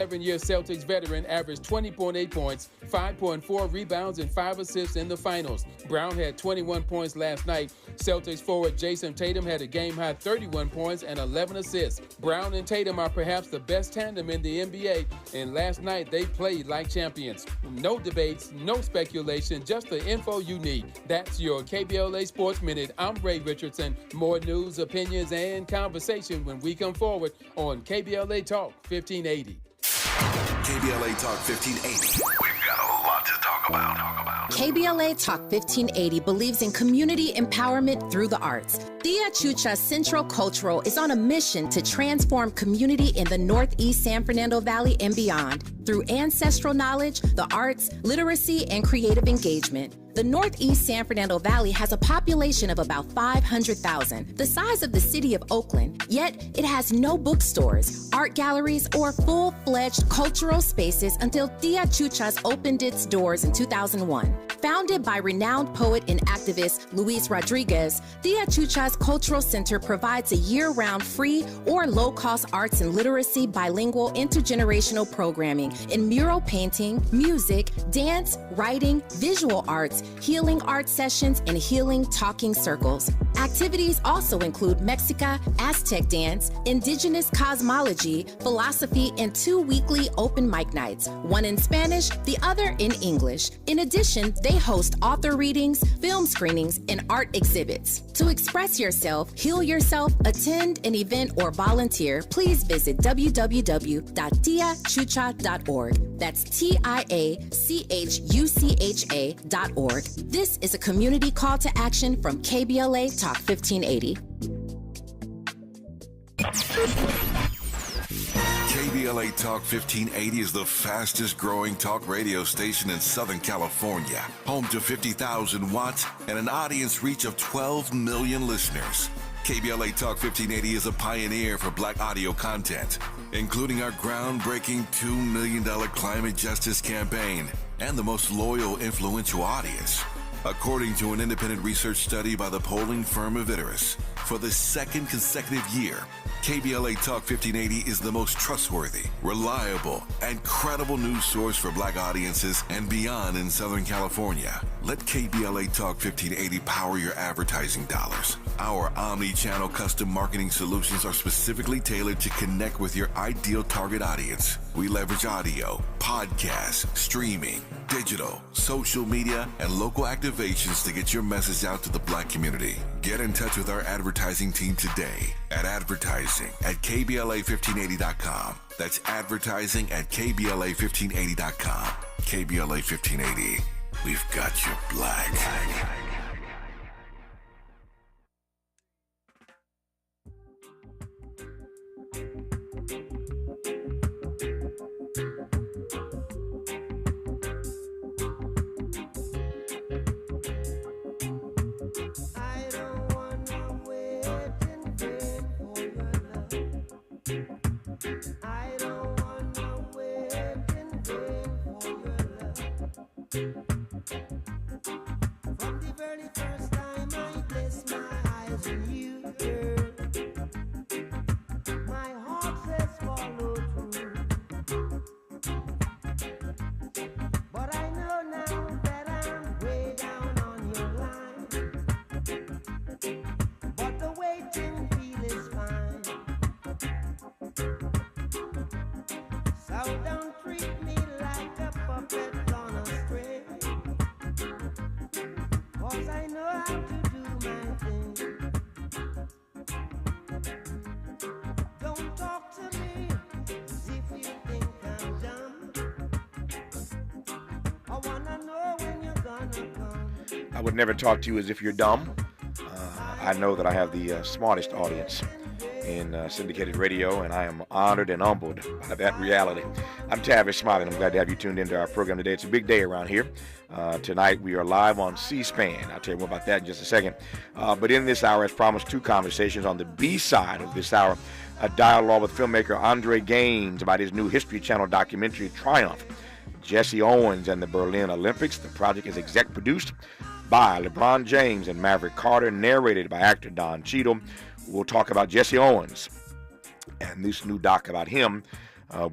7-year Celtics veteran averaged 20.8 points, 5.4 rebounds, and 5 assists in the finals. Brown had 21 points last night. Celtics forward Jason Tatum had a game-high 31 points and 11 assists. Brown and Tatum are perhaps the best tandem in the NBA, and last night they played like champions. No debates, no speculation, just the info you need. That's your KBLA Sports Minute. I'm Ray Richardson. More news, opinions, and conversation when we come forward on KBLA Talk 1580. KBLA Talk 1580. We've got a lot to talk about. KBLA Talk 1580 believes in community empowerment through the arts. Tia Chucha Central Cultural is on a mission to transform community in the Northeast San Fernando Valley and beyond through ancestral knowledge, the arts, literacy, and creative engagement. The Northeast San Fernando Valley has a population of about 500,000, the size of the city of Oakland, yet it has no bookstores, art galleries, or full-fledged cultural spaces until Tia Chucha's opened its doors in 2001. Founded by renowned poet and activist Luis Rodriguez, Tia Chucha's Cultural Center provides a year-round free or low-cost arts and literacy bilingual intergenerational programming in mural painting, music, dance, writing, visual arts, healing art sessions, and healing talking circles. Activities also include Mexica, Aztec dance, indigenous cosmology, philosophy, and 2 weekly open mic nights, one in Spanish, the other in English. In addition, they host author readings, film screenings, and art exhibits. To express yourself, heal yourself, attend an event, or volunteer, please visit www.tiachucha.org. That's TIACHUCHA.org. This is a community call to action from KBLA Talk 1580. KBLA Talk 1580 is the fastest growing talk radio station in Southern California, home to 50,000 watts and an audience reach of 12 million listeners. KBLA Talk 1580 is a pioneer for Black audio content, including our groundbreaking $2 million climate justice campaign and the most loyal, influential audience. According to an independent research study by the polling firm Aviterus, for the second consecutive year, KBLA Talk 1580 is the most trustworthy, reliable, and credible news source for Black audiences and beyond in Southern California. Let KBLA Talk 1580 power your advertising dollars. Our omni-channel custom marketing solutions are specifically tailored to connect with your ideal target audience. We leverage audio, podcasts, streaming, digital, social media, and local activations to get your message out to the Black community. Get in touch with our advertising team today at advertising@KBLA1580.com. That's advertising@KBLA1580.com. KBLA 1580. We've got you Black. I would never talk to you as if you're dumb. I know that I have the smartest audience in syndicated radio, and I am honored and humbled by that reality. I'm Tavis Smiley, and I'm glad to have you tuned into our program today. It's a big day around here. Tonight, we are live on C-SPAN. I'll tell you more about that in just a second. But in this hour, as promised, 2 conversations. On the B side of this hour, a dialogue with filmmaker Andre Gaines about his new History Channel documentary, Triumph, Jesse Owens and the Berlin Olympics. The project is exec produced by LeBron James and Maverick Carter, narrated by actor Don Cheadle. We'll talk about Jesse Owens and this new doc about him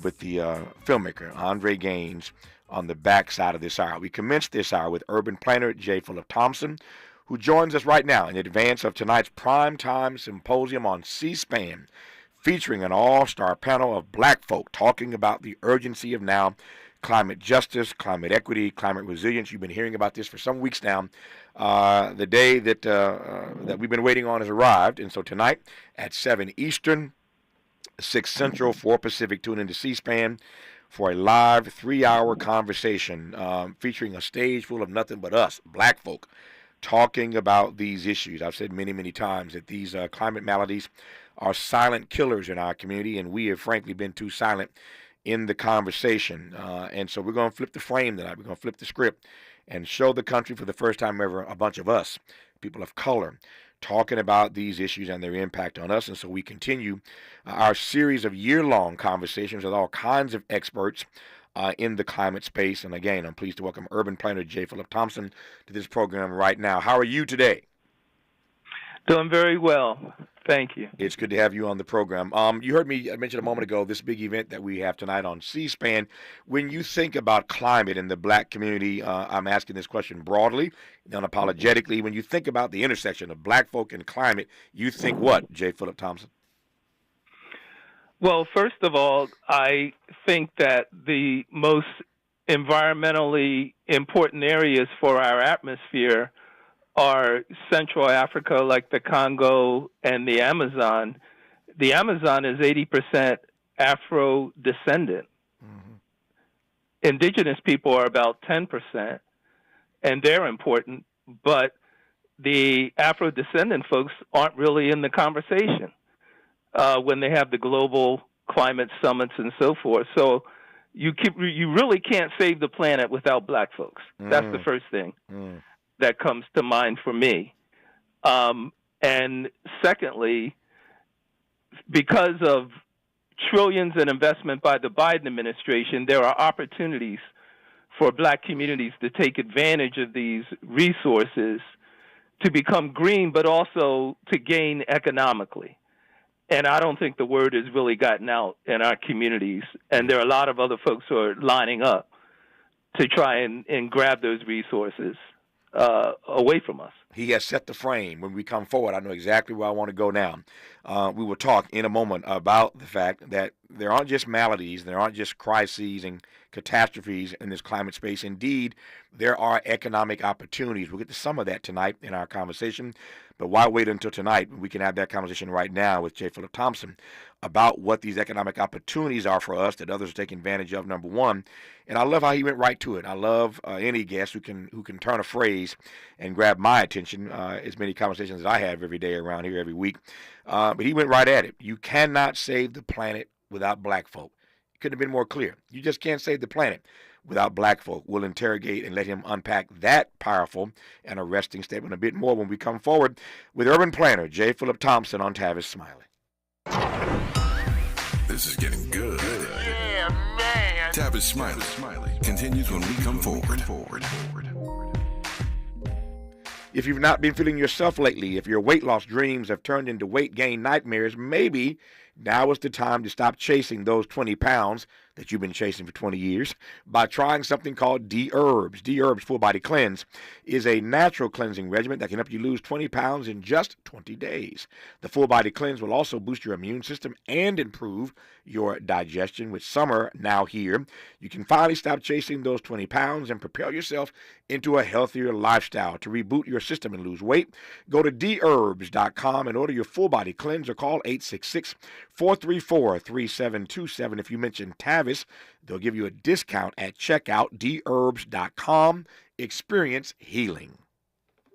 with the filmmaker, Andre Gaines, on the back side of this hour. We commenced this hour with urban planner J. Philip Thompson, who joins us right now in advance of tonight's primetime symposium on C-SPAN, featuring an all-star panel of black folk talking about the urgency of now, climate justice, climate equity, climate resilience. You've been hearing about this for some weeks now. The day that we've been waiting on has arrived, and so tonight at 7 Eastern, 6 Central, 4 Pacific, tune into C-SPAN for a live 3-hour conversation featuring a stage full of nothing but us, black folk, talking about these issues. I've said many, many times that these climate maladies are silent killers in our community, and we have frankly been too silent in the conversation. And so we're going to flip the frame tonight. We're going to flip the script and show the country for the first time ever a bunch of us, people of color, talking about these issues and their impact on us. And so we continue our series of year-long conversations with all kinds of experts in the climate space. And again, I'm pleased to welcome urban planner J. Philip Thompson to this program right now. How are you today? Doing very well. Thank you. It's good to have you on the program. You heard me mention a moment ago this big event that we have tonight on C-SPAN. When you think about climate in the black community, I'm asking this question broadly, unapologetically. When you think about the intersection of black folk and climate, you think what, J. Philip Thompson? Well, first of all, I think that the most environmentally important areas for our atmosphere are Central Africa, like the Congo and the Amazon. The Amazon is 80% Afro-descendant. Mm-hmm. Indigenous people are about 10%, and they're important, but the Afro-descendant folks aren't really in the conversation when they have the global climate summits and so forth. So you really can't save the planet without black folks. That's the first thing that comes to mind for me. And secondly, because of trillions in investment by the Biden administration, there are opportunities for black communities to take advantage of these resources to become green, but also to gain economically. And I don't think the word has really gotten out in our communities. And there are a lot of other folks who are lining up to try and grab those resources away from us. He has set the frame. When we come forward, I know exactly where I want to go now. We will talk in a moment about the fact that there aren't just maladies, there aren't just crises and catastrophes in this climate space. Indeed, there are economic opportunities. We'll get to some of that tonight in our conversation. But why wait until tonight? We can have that conversation right now with J. Philip Thompson about what these economic opportunities are for us that others are taking advantage of, number one. And I love how he went right to it. I love any guest who can turn a phrase and grab my attention, as many conversations as I have every day around here every week. But he went right at it. You cannot save the planet without black folk. It couldn't have been more clear. You just can't save the planet without black folk. We'll interrogate and let him unpack that powerful and arresting statement a bit more when we come forward with urban planner J. Philip Thompson on Tavis Smiley. This is getting good. Yeah, man. Tavis Smiley continues when we come forward. If you've not been feeling yourself lately, if your weight loss dreams have turned into weight gain nightmares, maybe now is the time to stop chasing those 20 pounds that you've been chasing for 20 years by trying something called D-Herbs. D-Herbs Full Body Cleanse is a natural cleansing regimen that can help you lose 20 pounds in just 20 days. The Full Body Cleanse will also boost your immune system and improve your digestion. With summer now here, you can finally stop chasing those 20 pounds and propel yourself into a healthier lifestyle. To reboot your system and lose weight, go to dherbs.com and order your Full Body Cleanse or call 866-434-3727. If you mention Tavis, they'll give you a discount at checkout. dherbs.com. Experience healing.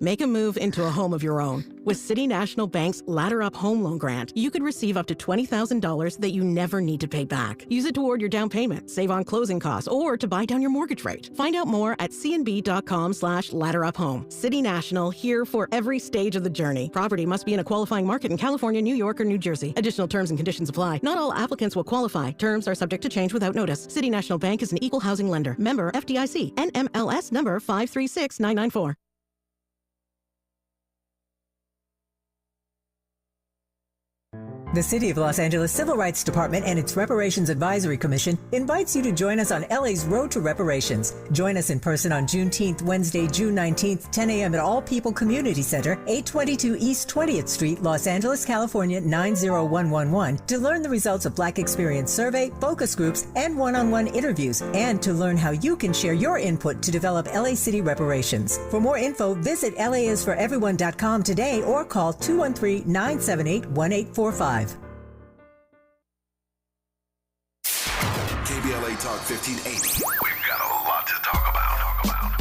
Make a move into a home of your own. With City National Bank's Ladder Up Home Loan Grant, you could receive up to $20,000 that you never need to pay back. Use it toward your down payment, save on closing costs, or to buy down your mortgage rate. Find out more at cnb.com/ladderuphome. City National, here for every stage of the journey. Property must be in a qualifying market in California, New York, or New Jersey. Additional terms and conditions apply. Not all applicants will qualify. Terms are subject to change without notice. City National Bank is an equal housing lender. Member FDIC. NMLS number 536994. The City of Los Angeles Civil Rights Department and its Reparations Advisory Commission invites you to join us on LA's Road to Reparations. Join us in person on Juneteenth, Wednesday, June 19th, 10 a.m. at All People Community Center, 822 East 20th Street, Los Angeles, California, 90111, to learn the results of Black Experience Survey, focus groups, and one-on-one interviews, and to learn how you can share your input to develop LA City reparations. For more info, visit laisforeveryone.com today or call 213-978-1845. KBLA Talk 1580. We've got a lot to talk about.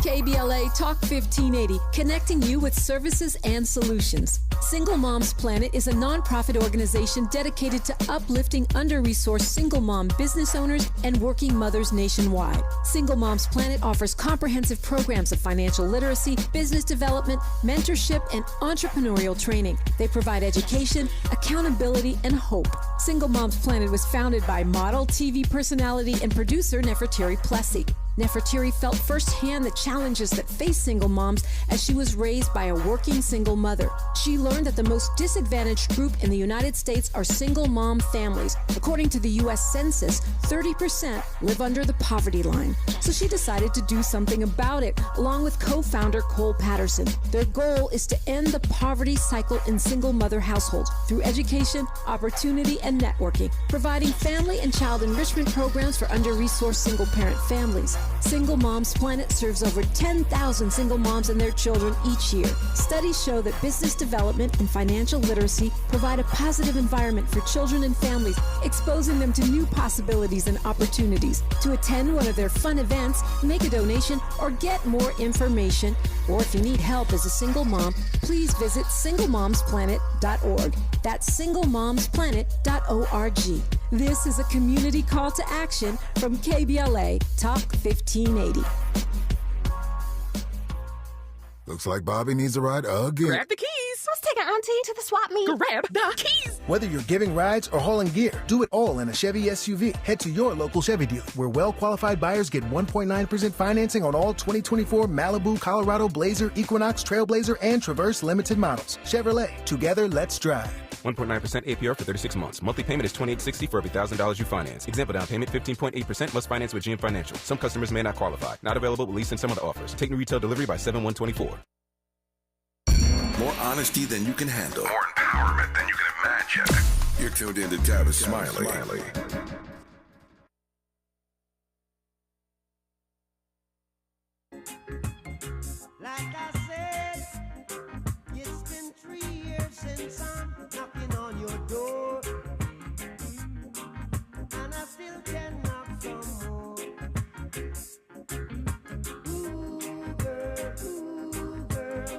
KBLA Talk 1580, connecting you with services and solutions. Single Moms Planet is a nonprofit organization dedicated to uplifting under-resourced single mom business owners and working mothers nationwide. Single Moms Planet offers comprehensive programs of financial literacy, business development, mentorship, and entrepreneurial training. They provide education, accountability, and hope. Single Moms Planet was founded by model, TV personality, and producer Nefertiri Plessy. Nefertiri felt firsthand the challenges that face single moms as she was raised by a working single mother. She learned that the most disadvantaged group in the United States are single mom families. According to the U.S. Census, 30% live under the poverty line. So she decided to do something about it, along with co-founder Cole Patterson. Their goal is to end the poverty cycle in single mother households through education, opportunity, and networking, providing family and child enrichment programs for under-resourced single-parent families. Single Moms Planet serves over 10,000 single moms and their children each year. Studies show that business development and financial literacy provide a positive environment for children and families, exposing them to new possibilities and opportunities. To attend one of their fun events, make a donation, or get more information, or if you need help as a single mom, please visit singlemomsplanet.org. That's singlemomsplanet.org. This is a community call to action from KBLA Talk 1580. Looks like Bobby needs a ride again. Grab the keys. Let's take our auntie to the swap meet. Grab the keys. Whether you're giving rides or hauling gear, do it all in a Chevy SUV. Head to your local Chevy dealer, where well-qualified buyers get 1.9% financing on all 2024 Malibu, Colorado, Blazer, Equinox, Trailblazer, and Traverse limited models. Chevrolet, together, let's drive. 1.9% APR for 36 months. Monthly payment is $28.60 for every $1,000 you finance. Example down payment 15.8% must finance with GM Financial. Some customers may not qualify. Not available with lease and some other offers. Take new retail delivery by 7/1/24. More honesty than you can handle. More empowerment than you can imagine. You're tuned in to Tavis Smiley. Like I said, it's been 3 years since I'm knocking on your door, and I still can knock some more. Ooh, girl,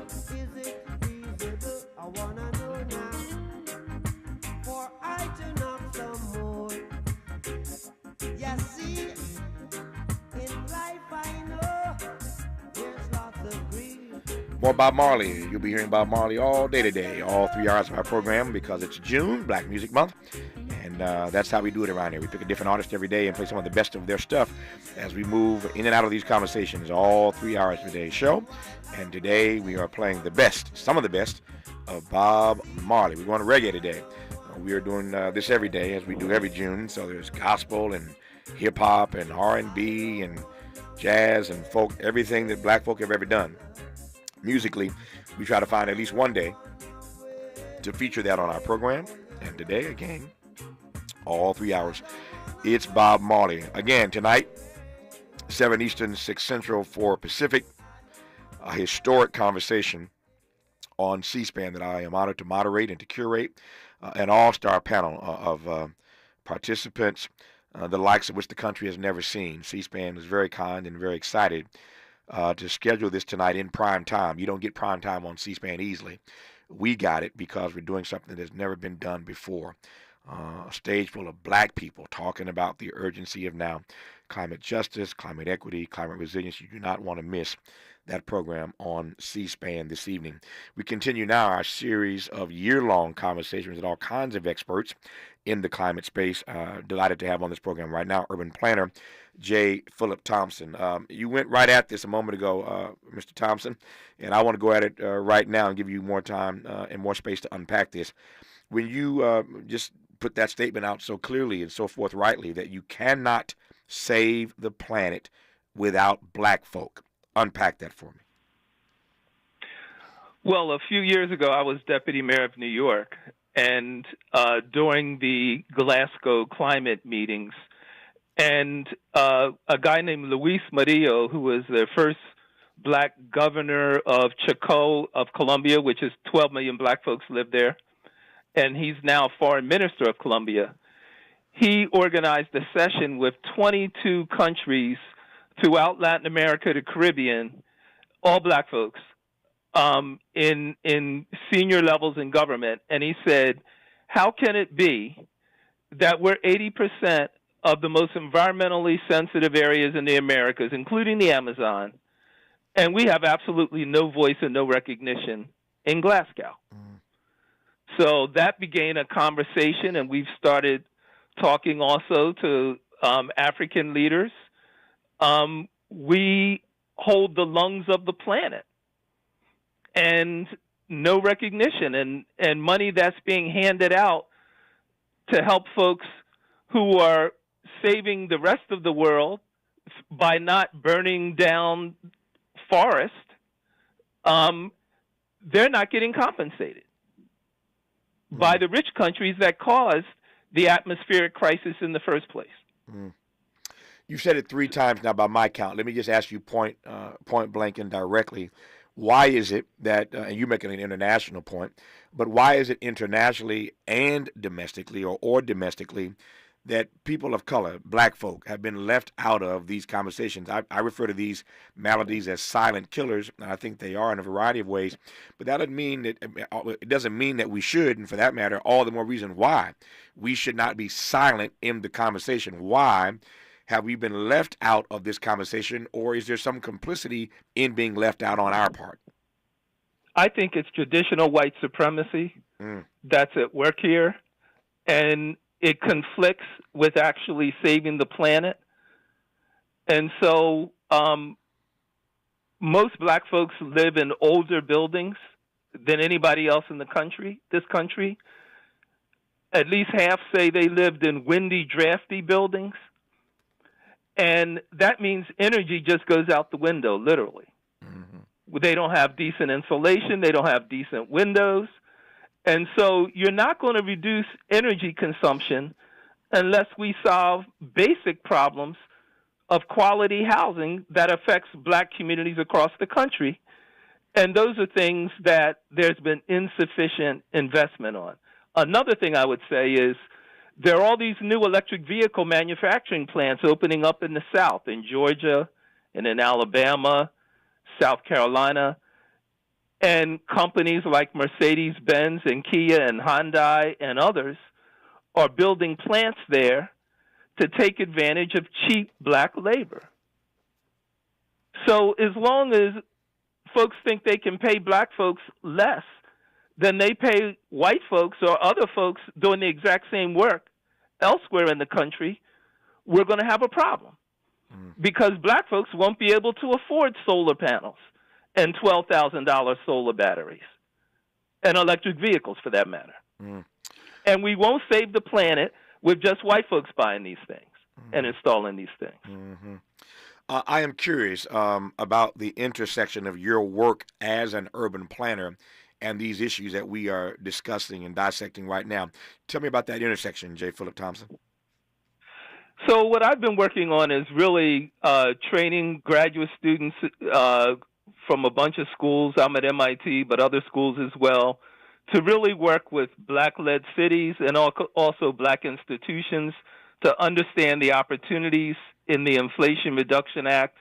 is it feasible? I wanna know now, for I to knock some more. You see, in life I know there's lots of grief. More Bob Marley. You'll be hearing Bob Marley all day today, all 3 hours of our program, because it's June, Black Music Month, and that's how we do it around here. We pick a different artist every day and play some of the best of their stuff as we move in and out of these conversations, all 3 hours of today's show. And today we are playing the best, some of the best, of Bob Marley. We're going to reggae today. We are doing this every day, as we do every June, so there's gospel and hip-hop and R&B and jazz and folk, everything that black folk have ever done. Musically, we try to find at least one day to feature that on our program. And today, again, all 3 hours, it's Bob Marley. Again, tonight, 7 Eastern, 6 Central, 4 Pacific, a historic conversation on C-SPAN that I am honored to moderate and to curate, an all-star panel of participants, the likes of which the country has never seen. C-SPAN is very kind and very excited to schedule this tonight in prime time. You don't get prime time on C-SPAN easily. We got it because we're doing something that's never been done before. A stage full of black people talking about the urgency of now climate justice, climate equity, climate resilience. You do not want to miss that program on C-SPAN this evening. We continue now our series of year-long conversations with all kinds of experts in the climate space. Delighted to have on this program right now urban planner J. Philip Thompson. You went right at this a moment ago, Mr. Thompson, and I want to go at it right now and give you more time and more space to unpack this. When you just put that statement out so clearly and so forthrightly that you cannot save the planet without black folk. Unpack that for me. Well, a few years ago, I was deputy mayor of New York, and during the Glasgow climate meetings, and a guy named Luis Murillo, who was the first black governor of Chocó of Colombia, which is 12 million black folks live there, and he's now foreign minister of Colombia. He organized a session with 22 countries throughout Latin America, the Caribbean, all black folks, in senior levels in government. And he said, how can it be that we're 80% of the most environmentally sensitive areas in the Americas, including the Amazon, and we have absolutely no voice and no recognition in Glasgow? So that began a conversation, and we've started talking also to African leaders. We hold the lungs of the planet, and no recognition, and money that's being handed out to help folks who are saving the rest of the world by not burning down forest. They're not getting compensated by the rich countries that caused the atmospheric crisis in the first place. You said it 3 times now by my count. Let me just ask you point blank and directly. Why is it that, and you're making an international point, but why is it internationally and domestically or domestically that people of color, black folk, have been left out of these conversations? I refer to these maladies as silent killers, and I think they are in a variety of ways. But that doesn't mean that it doesn't mean that we should, and for that matter, all the more reason why we should not be silent in the conversation. Why have we been left out of this conversation, or is there some complicity in being left out on our part? I think it's traditional white supremacy that's at work here, and it conflicts with actually saving the planet. And so most black folks live in older buildings than anybody else in this country. At least half say they lived in windy, drafty buildings. And that means energy just goes out the window, literally. They don't have decent insulation. They don't have decent windows. And so you're not going to reduce energy consumption unless we solve basic problems of quality housing that affects black communities across the country. And those are things that there's been insufficient investment on. Another thing I would say is there are all these new electric vehicle manufacturing plants opening up in the South, in Georgia and in Alabama, South Carolina. And companies like Mercedes-Benz and Kia and Hyundai and others are building plants there to take advantage of cheap black labor. So as long as folks think they can pay black folks less than they pay white folks or other folks doing the exact same work elsewhere in the country, we're going to have a problem. Because black folks won't be able to afford solar panels and $12,000 solar batteries and electric vehicles, for that matter. And we won't save the planet with just white folks buying these things and installing these things. I am curious about the intersection of your work as an urban planner and these issues that we are discussing and dissecting right now. Tell me about that intersection, J. Philip Thompson. So what I've been working on is really training graduate students from a bunch of schools. I'm at MIT, but other schools as well, to really work with black-led cities and also black institutions to understand the opportunities in the Inflation Reduction Act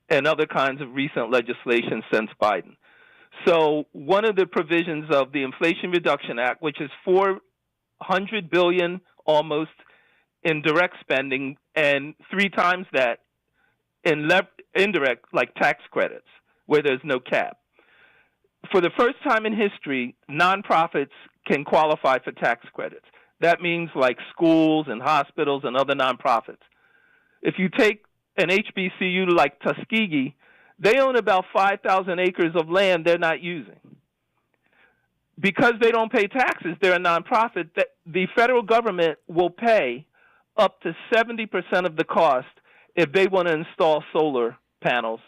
and other kinds of recent legislation since Biden. So one of the provisions of the Inflation Reduction Act, which is $400 billion almost in direct spending and 3 times that in indirect, like tax credits, where there's no cap. For the first time in history, nonprofits can qualify for tax credits. That means like schools and hospitals and other nonprofits. If you take an HBCU like Tuskegee, they own about 5,000 acres of land they're not using. because they don't pay taxes, they're a nonprofit, that the federal government will pay up to 70% of the cost if they want to install solar panels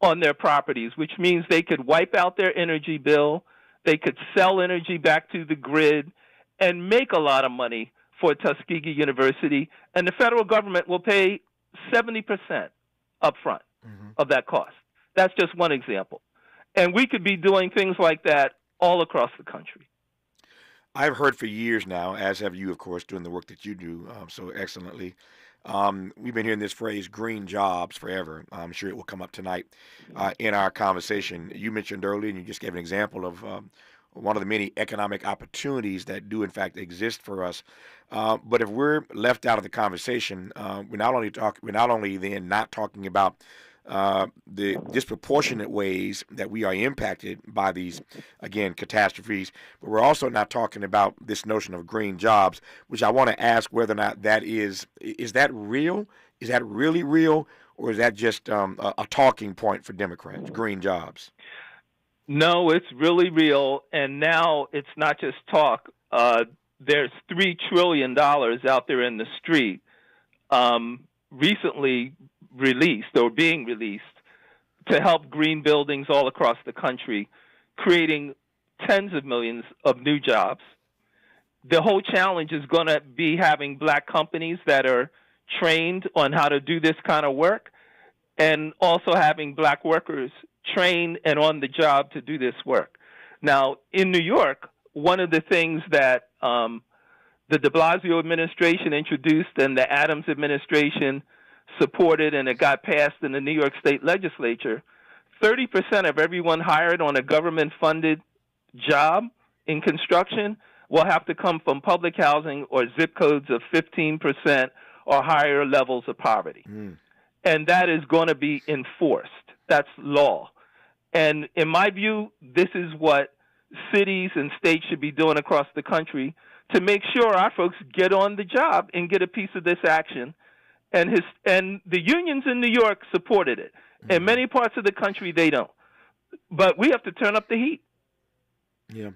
on their properties, which means they could wipe out their energy bill, they could sell energy back to the grid, and make a lot of money for Tuskegee University, and the federal government will pay 70% up front of that cost. That's just one example. And we could be doing things like that all across the country. I've heard for years now, as have you, of course, doing the work that you do so excellently. We've been hearing this phrase, green jobs, forever. I'm sure it will come up tonight in our conversation. You mentioned earlier, and you just gave an example of one of the many economic opportunities that do, in fact, exist for us. But if we're left out of the conversation, we're not only then not talking about the disproportionate ways that we are impacted by these, again, catastrophes, but we're also not talking about this notion of green jobs, which I want to ask whether or not that is that real? Is that really real? Or is that just a talking point for Democrats, green jobs? No, it's really real. And now it's not just talk. There's $3 trillion out there in the street recently released or being released to help green buildings all across the country, creating tens of millions of new jobs. The whole challenge is going to be having black companies that are trained on how to do this kind of work, and also having black workers trained and on the job to do this work. Now, in New York, one of the things that the de Blasio administration introduced and the Adams administration supported, and it got passed in the New York State legislature, 30% of everyone hired on a government-funded job in construction will have to come from public housing or zip codes of 15% or higher levels of poverty. And that is going to be enforced. That's law. And in my view, this is what cities and states should be doing across the country to make sure our folks get on the job and get a piece of this action. And the unions in New York supported it. In many parts of the country, they don't. But we have to turn up the heat. Yeah,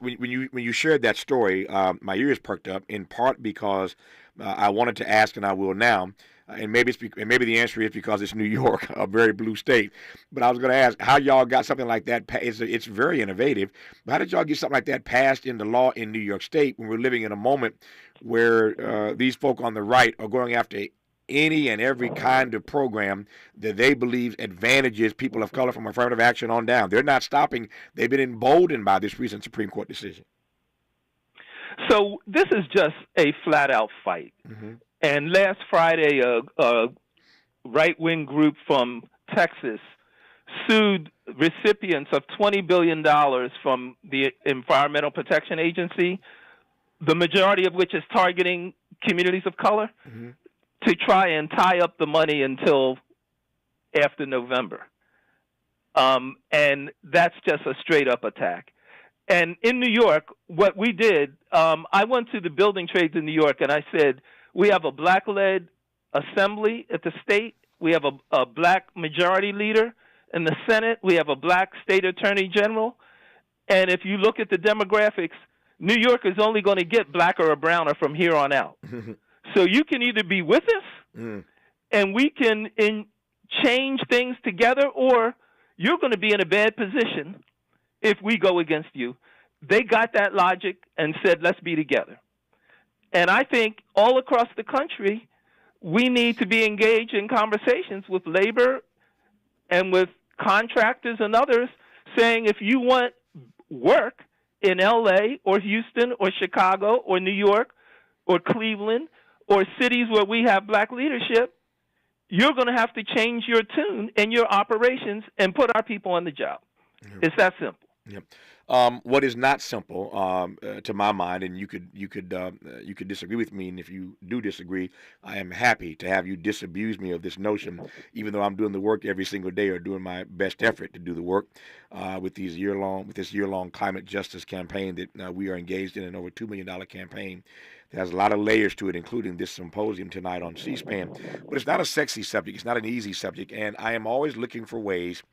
when you shared that story, my ears perked up in part because I wanted to ask, and I will now. And maybe the answer is because it's New York, a very blue state. But I was going to ask how y'all got something like that. It's very innovative. But how did y'all get something like that passed into law in New York State when we're living in a moment where these folk on the right are going after any and every kind of program that they believe advantages people of color from affirmative action on down? They're not stopping. They've been emboldened by this recent Supreme Court decision. So this is just a flat-out fight. And last Friday, a right-wing group from Texas sued recipients of $20 billion from the Environmental Protection Agency, the majority of which is targeting communities of color, to try and tie up the money until after November. And that's just a straight-up attack. And in New York, what we did, I went to the building trades in New York, and I said, we have a black-led assembly at the state. We have a black majority leader in the Senate. We have a black state attorney general. And if you look at the demographics, New York is only going to get blacker or browner from here on out. So you can either be with us, and we can change things together, or you're going to be in a bad position if we go against you. They got that logic and said, let's be together. And I think all across the country, we need to be engaged in conversations with labor and with contractors and others, saying if you want work in L.A. or Houston or Chicago or New York or Cleveland or cities where we have black leadership, you're going to have to change your tune and your operations and put our people on the job. It's that simple. Yep. What is not simple, to my mind, and you could disagree with me, and if you do disagree, I am happy to have you disabuse me of this notion, even though I'm doing the work every single day or doing my best effort to do the work with this year-long climate justice campaign that we are engaged in, an over $2 million campaign. It has a lot of layers to it, including this symposium tonight on C-SPAN. But it's not a sexy subject. It's not an easy subject, and I am always looking for ways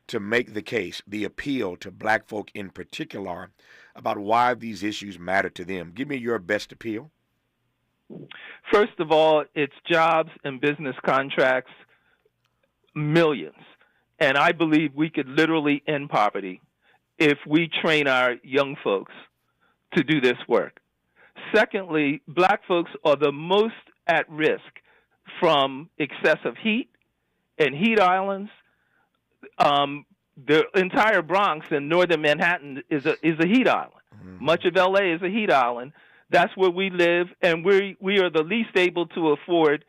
to make the case, the appeal to black folk in particular, about why these issues matter to them? Give me your best appeal. First of all, it's jobs and business contracts, millions. And I believe we could literally end poverty if we train our young folks to do this work. Secondly, black folks are the most at risk from excessive heat and heat islands. The entire Bronx and northern Manhattan is a heat island. Mm-hmm. Much of LA is a heat island. That's where we live, and we are the least able to afford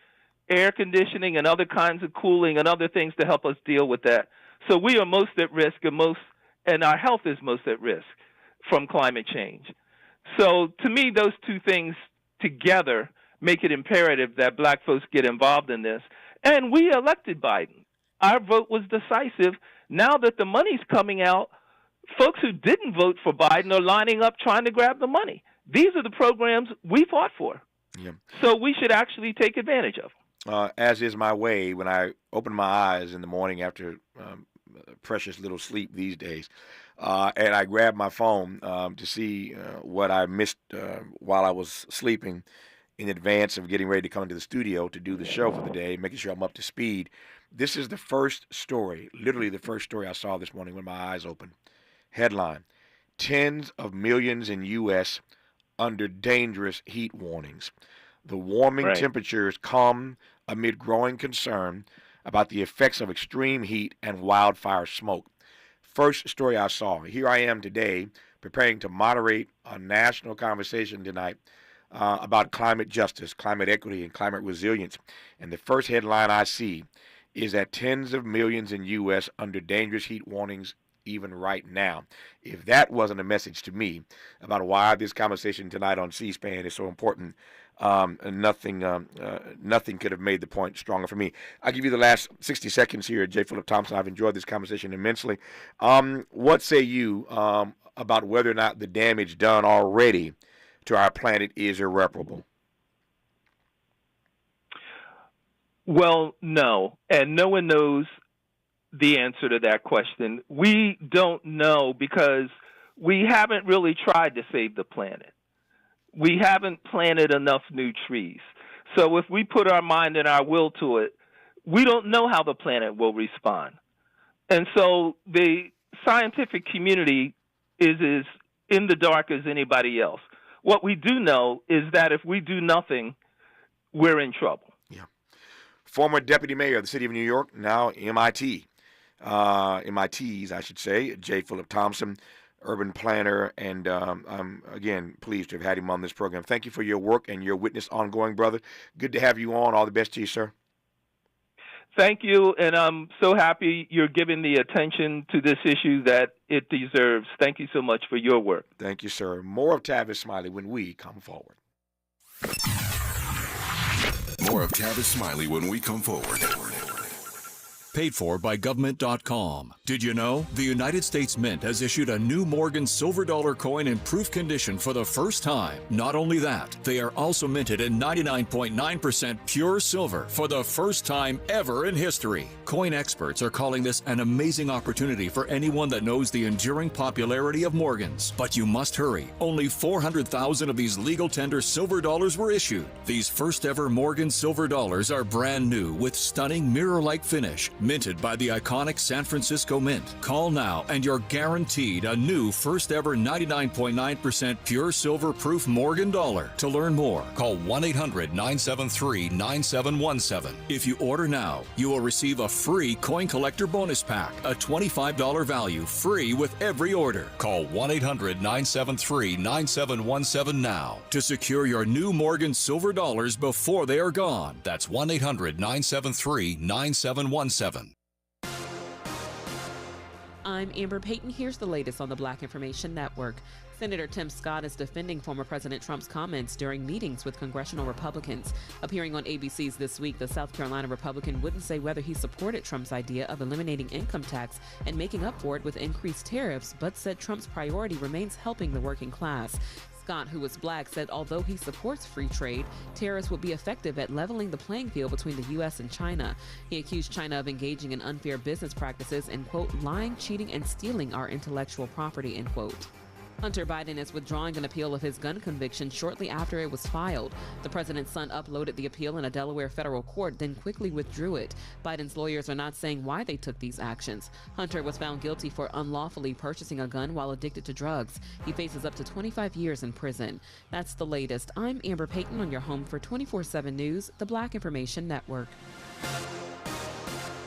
air conditioning and other kinds of cooling and other things to help us deal with that. So we are most at risk, and our health is most at risk from climate change. So to me, those two things together make it imperative that black folks get involved in this. And we elected Biden. Our vote was decisive. Now that the money's coming out, folks who didn't vote for Biden are lining up trying to grab the money. These are the programs we fought for. Yeah. So we should actually take advantage of them. As is my way when I open my eyes in the morning after precious little sleep these days, and I grab my phone to see what I missed while I was sleeping in advance of getting ready to come into the studio to do the show for the day, making sure I'm up to speed. This is the first story, literally the first story I saw this morning when my eyes opened. Headline: tens of millions in U.S. under dangerous heat warnings. The warming temperatures come amid growing concern about the effects of extreme heat and wildfire smoke. First story I saw. Here I am today preparing to moderate a national conversation tonight about climate justice, climate equity, and climate resilience. And the first headline I see is that tens of millions in U.S. under dangerous heat warnings even right now. If that wasn't a message to me about why this conversation tonight on C-SPAN is so important, nothing could have made the point stronger for me. I'll give you the last 60 seconds here, J. Philip Thompson. I've enjoyed this conversation immensely. What say you about whether or not the damage done already to our planet is irreparable? Well, no. And no one knows the answer to that question. We don't know because we haven't really tried to save the planet. We haven't planted enough new trees. So if we put our mind and our will to it, we don't know how the planet will respond. And so the scientific community is as in the dark as anybody else. What we do know is that if we do nothing, we're in trouble. Yeah. Former deputy mayor of the city of New York, now MIT's, I should say, J. Philip Thompson, urban planner, and I'm, again, pleased to have had him on this program. Thank you for your work and your witness ongoing, brother. Good to have you on. All the best to you, sir. Thank you, and I'm so happy you're giving the attention to this issue that it deserves. Thank you so much for your work. Thank you, sir. More of Tavis Smiley when we come forward. More of Tavis Smiley when we come forward. Paid for by government.com. Did you know? The United States Mint has issued a new Morgan silver dollar coin in proof condition for the first time. Not only that, they are also minted in 99.9% pure silver for the first time ever in history. Coin experts are calling this an amazing opportunity for anyone that knows the enduring popularity of Morgans. But you must hurry. Only 400,000 of these legal tender silver dollars were issued. These first ever Morgan silver dollars are brand new with stunning mirror-like finish, minted by the iconic San Francisco Mint. Call now and you're guaranteed a new first ever 99.9% pure silver proof Morgan dollar. To learn more, call 1-800-973-9717. If you order now, you will receive a free coin collector bonus pack, a $25 value, free with every order. Call 1-800-973-9717 now to secure your new Morgan silver dollars before they are gone. That's 1-800-973-9717. I'm Amber Payton. Here's the latest on the Black Information Network. Senator Tim Scott is defending former President Trump's comments during meetings with congressional Republicans. Appearing on ABC's This Week, the South Carolina Republican wouldn't say whether he supported Trump's idea of eliminating income tax and making up for it with increased tariffs, but said Trump's priority remains helping the working class. Scott, who is black, said although he supports free trade, tariffs would be effective at leveling the playing field between the U.S. and China. He accused China of engaging in unfair business practices and, quote, lying, cheating, and stealing our intellectual property, end quote. Hunter Biden is withdrawing an appeal of his gun conviction shortly after it was filed. The president's son uploaded the appeal in a Delaware federal court, then quickly withdrew it. Biden's lawyers are not saying why they took these actions. Hunter was found guilty for unlawfully purchasing a gun while addicted to drugs. He faces up to 25 years in prison. That's the latest. I'm Amber Payton on your home for 24/7 News, the Black Information Network.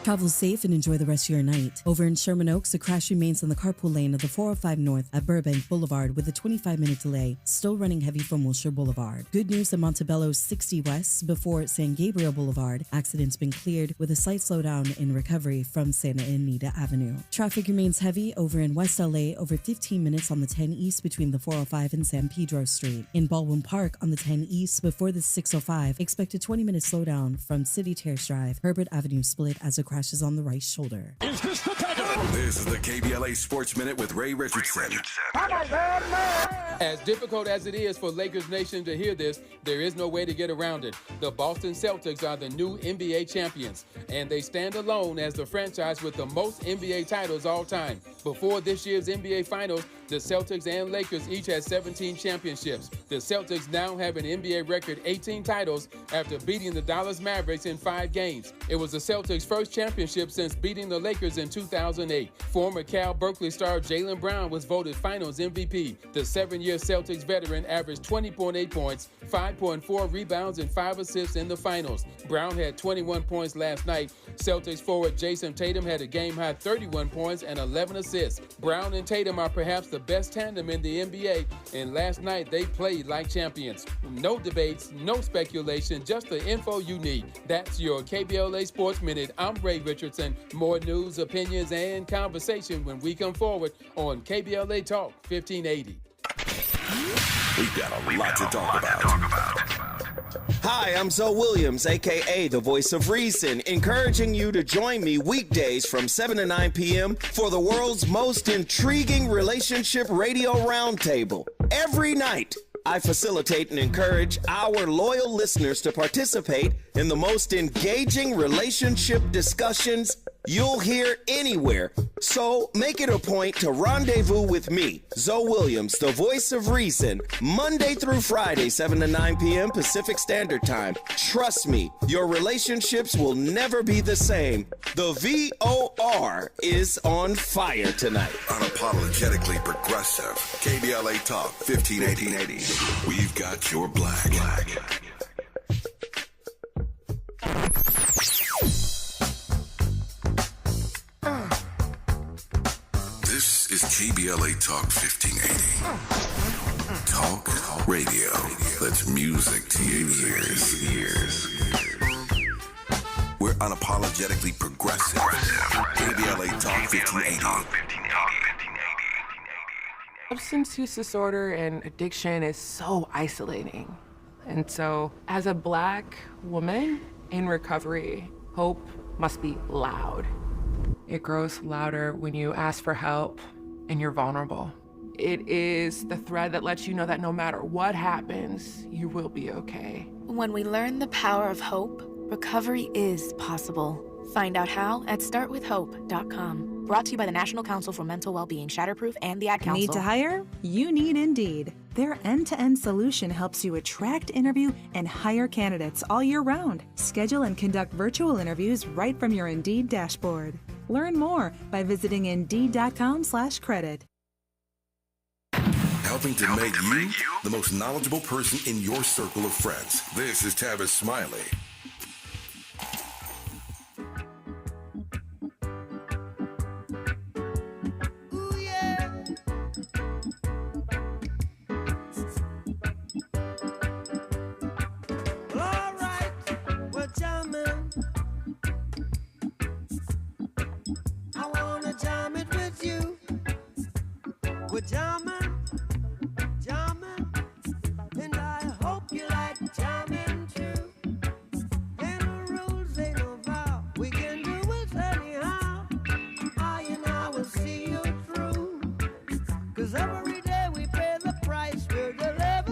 Travel safe and enjoy the rest of your night. Over in Sherman Oaks, a crash remains on the carpool lane of the 405 North at Burbank Boulevard with a 25-minute delay, still running heavy from Wilshire Boulevard. Good news at Montebello 60 West before San Gabriel Boulevard. Accident's been cleared with a slight slowdown in recovery from Santa Anita Avenue. Traffic remains heavy over in West LA, over 15 minutes on the 10 East between the 405 and San Pedro Street. In Baldwin Park on the 10 East before the 605, expect a 20-minute slowdown from City Terrace Drive, Herbert Avenue split as a crashes on the right shoulder. This is the KBLA Sports Minute with Ray Richardson. As difficult as it is for Lakers Nation to hear this, there is no way to get around it. The Boston Celtics are the new NBA champions, and they stand alone as the franchise with the most NBA titles all time. Before this year's NBA Finals, the Celtics and Lakers each had 17 championships. The Celtics now have an NBA record 18 titles after beating the Dallas Mavericks in 5 games. It was the Celtics' first championship since beating the Lakers in 2008. Former Cal Berkeley star Jaylen Brown was voted Finals MVP. The 7-year Celtics veteran averaged 20.8 points, 5.4 rebounds, and 5 assists in the Finals. Brown had 21 points last night. Celtics forward Jason Tatum had a game-high 31 points and 11 assists. Brown and Tatum are perhaps the best tandem in the NBA, and last night they played like champions. No debates, no speculation, just the info you need. That's your KBLA Sports Minute. I'm Ray Richardson. More news, opinions, and conversation when we come forward on KBLA Talk 1580. We've got a lot to talk about. Hi, I'm Zoe Williams, a.k.a. the Voice of Reason, encouraging you to join me weekdays from 7 to 9 p.m. for the world's most intriguing relationship radio roundtable. Every night, I facilitate and encourage our loyal listeners to participate in the most engaging relationship discussions you'll hear anywhere. So make it a point to rendezvous with me, Zoe Williams, the Voice of Reason, Monday through Friday, 7 to 9 p.m. Pacific Standard Time. Trust me, your relationships will never be the same. The VOR is on fire tonight. Unapologetically progressive. KBLA Talk 1580. We've got your black. This is KBLA Talk 1580. Talk radio. That's music to your ears. We're unapologetically progressive. KBLA Talk 1580. Substance use disorder and addiction is so isolating. And so, as a Black woman in recovery, hope must be loud. It grows louder when you ask for help and you're vulnerable. It is the thread that lets you know that no matter what happens, you will be okay. When we learn the power of hope, recovery is possible. Find out how at startwithhope.com. Brought to you by the National Council for Mental Wellbeing, Shatterproof, and the Ad Council. Need to hire? You need Indeed. Their end-to-end solution helps you attract, interview, and hire candidates all year round. Schedule and conduct virtual interviews right from your Indeed dashboard. Learn more by visiting Indeed.com/credit. Helping to make you the most knowledgeable person in your circle of friends. This is Tavis Smiley. And I hope you like jamming too. And the rules ain't no vow, we can do it anyhow. I and I will see you through. 'Cause every day we pay the price, we're delivering.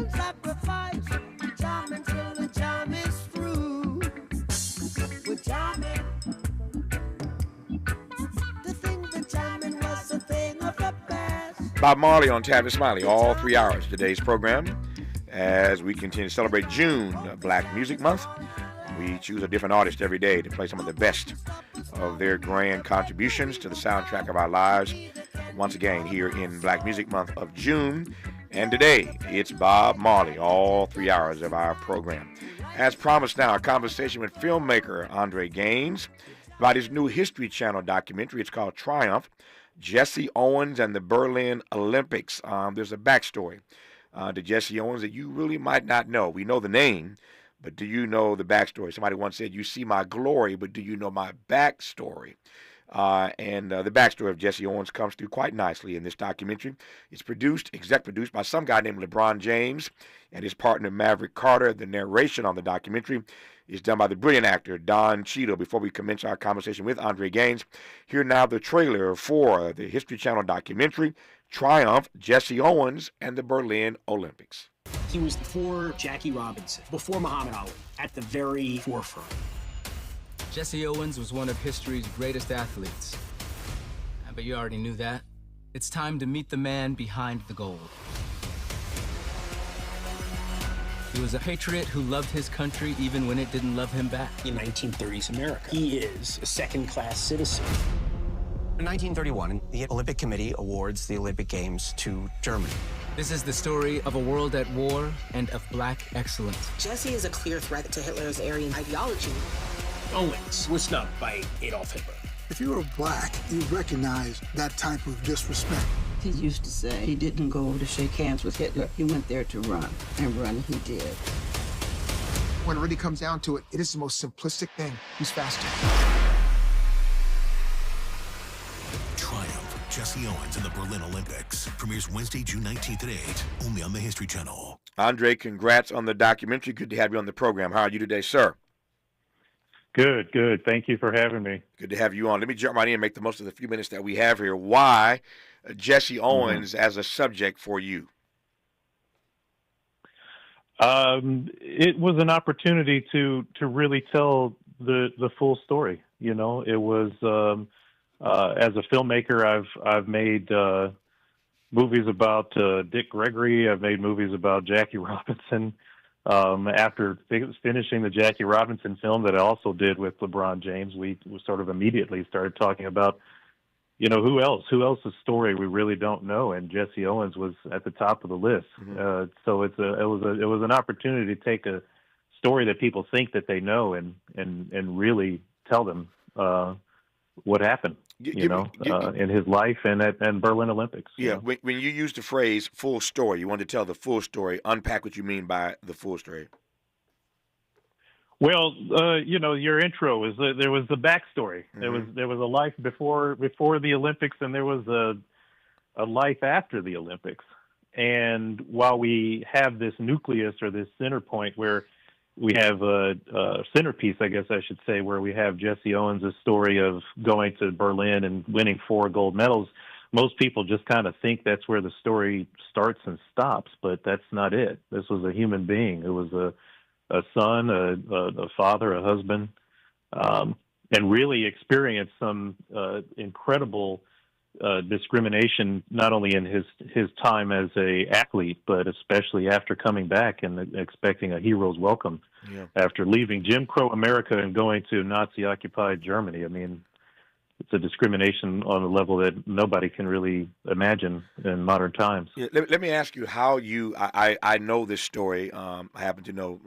Bob Marley on Tavis Smiley, all 3 hours of today's program. As we continue to celebrate June, Black Music Month, we choose a different artist every day to play some of the best of their grand contributions to the soundtrack of our lives. Once again, here in Black Music Month of June. And today, it's Bob Marley, all 3 hours of our program. As promised now, a conversation with filmmaker Andre Gaines about his new History Channel documentary. It's called Triumph, Jesse Owens and the Berlin Olympics. There's a backstory to Jesse Owens that you really might not know. We know the name, but do you know the backstory? Somebody once said, you see my glory, but do you know my backstory? And the backstory of Jesse Owens comes through quite nicely in this documentary. It's exec produced by some guy named LeBron James and his partner Maverick Carter. The narration on the documentary is done by the brilliant actor Don Cheadle. Before we commence our conversation with Andre Gaines, here now the trailer for the History Channel documentary, Triumph, Jesse Owens and the Berlin Olympics. He was before Jackie Robinson, before Muhammad Ali, at the very forefront. Jesse Owens was one of history's greatest athletes. I bet you already knew that. It's time to meet the man behind the gold. He was a patriot who loved his country even when it didn't love him back. In 1930s America, he is a second-class citizen. In 1931, the Olympic Committee awards the Olympic Games to Germany. This is the story of a world at war and of black excellence. Jesse is a clear threat to Hitler's Aryan ideology. Owens was snubbed by Adolf Hitler. If you were black, you recognize that type of disrespect. He used to say he didn't go to shake hands with Hitler. He went there to run, and run he did. When it really comes down to it, it is the most simplistic thing. Who's faster? Triumph, Jesse Owens in the Berlin Olympics. Premieres Wednesday, June 19th at 8, only on the History Channel. Andre, congrats on the documentary. Good to have you on the program. How are you today, sir? Good, good. Thank you for having me. Good to have you on. Let me jump right in and make the most of the few minutes that we have here. Why Jesse Owens as a subject for you? It was an opportunity to really tell the full story. You know, it was as a filmmaker, I've made movies about Dick Gregory. I've made movies about Jackie Robinson. After finishing the Jackie Robinson film that I also did with LeBron James, we sort of immediately started talking about, you know, who else's story we really don't know, and Jesse Owens was at the top of the list. So it was an opportunity to take a story that people think that they know and really tell them what happened. In his life and Berlin Olympics. Yeah, when you use the phrase full story, you want to tell the full story. Unpack what you mean by the full story. Well, your intro is there was the backstory. There was a life before the Olympics, and there was a life after the Olympics. And while we have this nucleus or this center point where we have a centerpiece, I guess I should say, where we have Jesse Owens' story of going to Berlin and winning 4 gold medals. Most people just kind of think that's where the story starts and stops, but that's not it. This was a human being who was a son, a father, a husband, and really experienced some incredible discrimination, not only in his time as a athlete, but especially after coming back and expecting a hero's welcome after leaving Jim Crow America and going to Nazi-occupied Germany. I mean, it's a discrimination on a level that nobody can really imagine in modern times. Yeah, let me ask you how I know this story. I happen to know,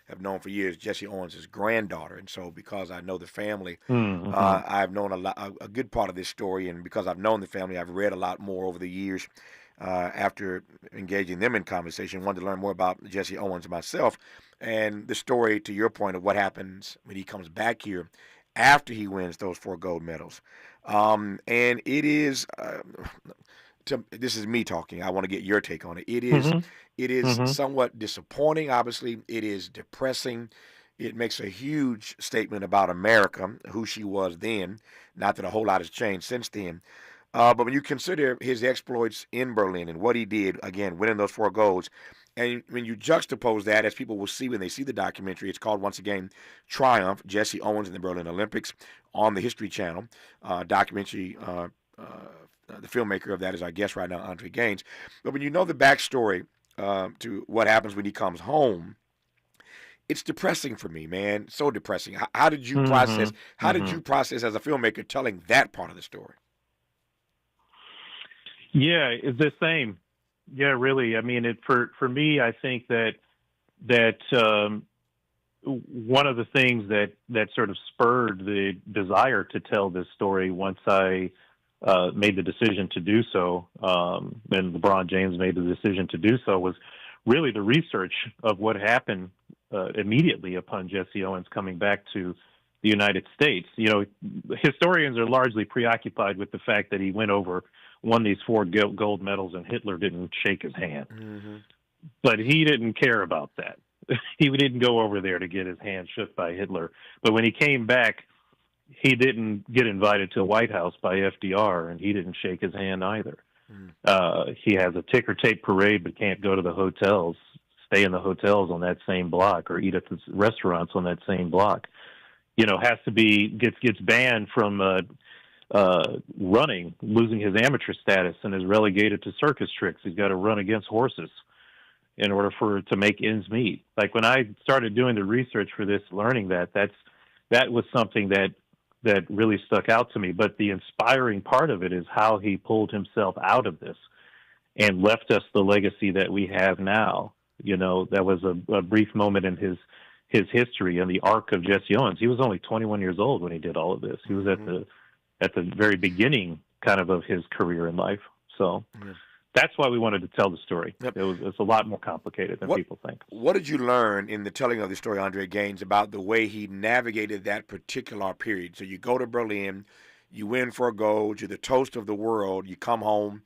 have known for years Jesse Owens' granddaughter, and so because I know the family, I've known a good part of this story, and because I've known the family, I've read a lot more over the years. After engaging them in conversation, wanted to learn more about Jesse Owens myself, and the story, to your point, of what happens when he comes back here after he wins those 4 gold medals. And it is, this is me talking. I want to get your take on it. It is somewhat disappointing, obviously. It is depressing. It makes a huge statement about America, who she was then. Not that a whole lot has changed since then. But when you consider his exploits in Berlin and what he did, again, winning those 4 golds, and when you juxtapose that, as people will see when they see the documentary, it's called, once again, Triumph, Jesse Owens in the Berlin Olympics, on the History Channel, documentary the filmmaker of that is our guest right now, Andre Gaines. But when you know the backstory to what happens when he comes home, it's depressing for me, man. So depressing. How did you process? How did you process as a filmmaker telling that part of the story? Yeah, it's the same. Yeah, really. I mean, for me, I think that one of the things that sort of spurred the desire to tell this story once I made the decision to do so, and LeBron James made the decision to do so, was really the research of what happened immediately upon Jesse Owens coming back to the United States. You know, historians are largely preoccupied with the fact that he won these 4 gold medals and Hitler didn't shake his hand. But he didn't care about that. He didn't go over there to get his hand shook by Hitler. But when he came back, he didn't get invited to the White House by FDR, and he didn't shake his hand either. He has a ticker tape parade but can't go to the hotels, stay in the hotels on that same block, or eat at the restaurants on that same block. You know, gets banned from running, losing his amateur status, and is relegated to circus tricks. He's got to run against horses in order to make ends meet. Like when I started doing the research for this, learning that was something that really stuck out to me. But the inspiring part of it is how he pulled himself out of this and left us the legacy that we have now. You know, that was a brief moment in his history and the arc of Jesse Owens. He was only 21 years old when he did all of this. He was at the very beginning kind of his career in life. So that's why we wanted to tell the story. It's a lot more complicated than people think. What did you learn in the telling of the story, Andre Gaines, about the way he navigated that particular period? So you go to Berlin, you win 4 gold, you're the toast of the world, you come home,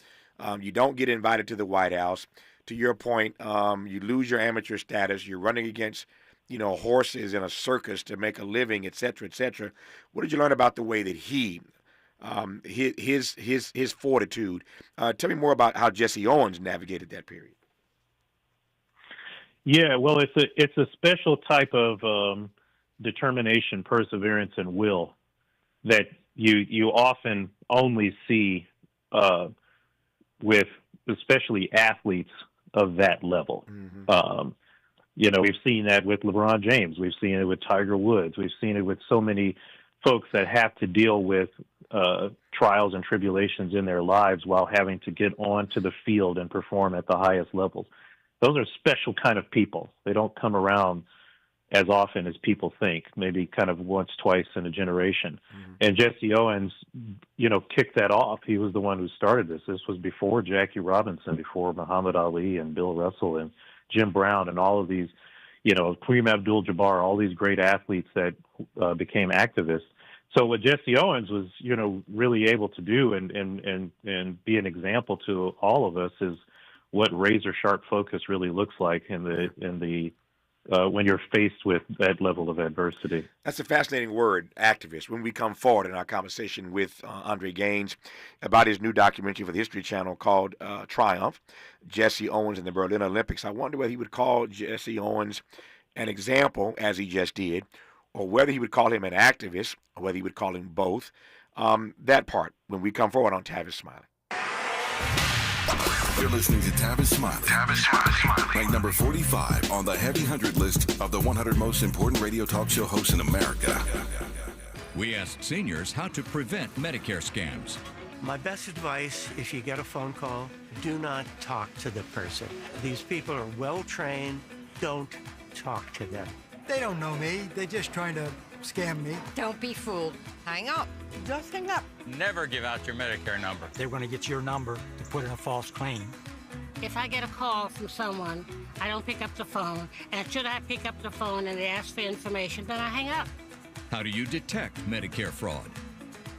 you don't get invited to the White House. To your point, you lose your amateur status, you're running against horses in a circus to make a living, et cetera, et cetera. What did you learn about the way that his fortitude? Tell me more about how Jesse Owens navigated that period. Yeah, well, it's a special type of determination, perseverance, and will that you often only see with especially athletes of that level. We've seen that with LeBron James. We've seen it with Tiger Woods. We've seen it with so many folks that have to deal with trials and tribulations in their lives while having to get onto the field and perform at the highest levels. Those are special kind of people. They don't come around as often as people think, maybe kind of once, twice in a generation. And Jesse Owens, kicked that off. He was the one who started this. This was before Jackie Robinson, before Muhammad Ali and Bill Russell and Jim Brown and all of these, Kareem Abdul-Jabbar, all these great athletes that became activists. So what Jesse Owens was, really able to do and be an example to all of us is what razor sharp focus really looks like in the when you're faced with that level of adversity. That's a fascinating word, activist. When we come forward in our conversation with Andre Gaines about his new documentary for the History Channel called Triumph, Jesse Owens and the Berlin Olympics, I wonder whether he would call Jesse Owens an example, as he just did, or whether he would call him an activist, or whether he would call him both. That part, when we come forward on Tavis Smiley. You're listening to Tavis Smiley. Tavis Smiley. Ranked number 45 on the Heavy 100 list of the 100 most important radio talk show hosts in America. We asked seniors how to prevent Medicare scams. My best advice, if you get a phone call, do not talk to the person. These people are well trained. Don't talk to them. They don't know me. They're just trying to scam me. Don't be fooled. Hang up. Just hang up. Never give out your Medicare number. They're going to get your number to put in a false claim. If I get a call from someone, I don't pick up the phone. And should I pick up the phone and they ask for information, then I hang up. How do you detect Medicare fraud?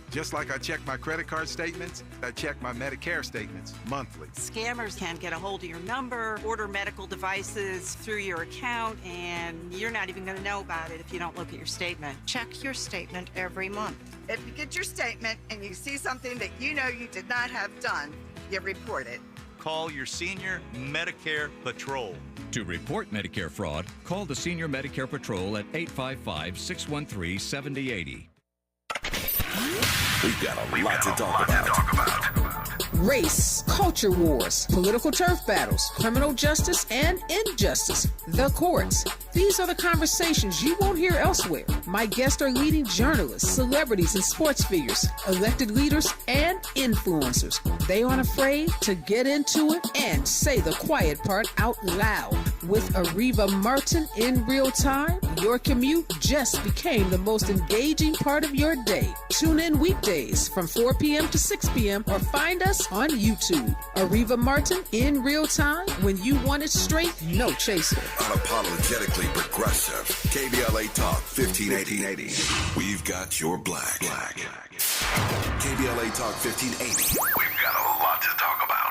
Just like I check my credit card statements, I check my Medicare statements monthly. Scammers can get a hold of your number, order medical devices through your account, and you're not even going to know about it if you don't look at your statement. Check your statement every month. If you get your statement and you see something that you know you did not have done, you report it. Call your Senior Medicare Patrol. To report Medicare fraud, call the Senior Medicare Patrol at 855-613-7080. We've got a lot to talk about. Race, culture wars, political turf battles, criminal justice and injustice, the courts. These are the conversations you won't hear elsewhere. My guests are leading journalists, celebrities, and sports figures, elected leaders, and influencers. They aren't afraid to get into it and say the quiet part out loud. With Areva Martin in real time, your commute just became the most engaging part of your day. Tune in weekdays from 4 p.m. to 6 p.m. or find us on YouTube. Areva Martin in real time, when you want it straight, no chaser. Unapologetically progressive. KBLA Talk 1580. We've got your black. KBLA Talk 1580. We've got a lot to talk about.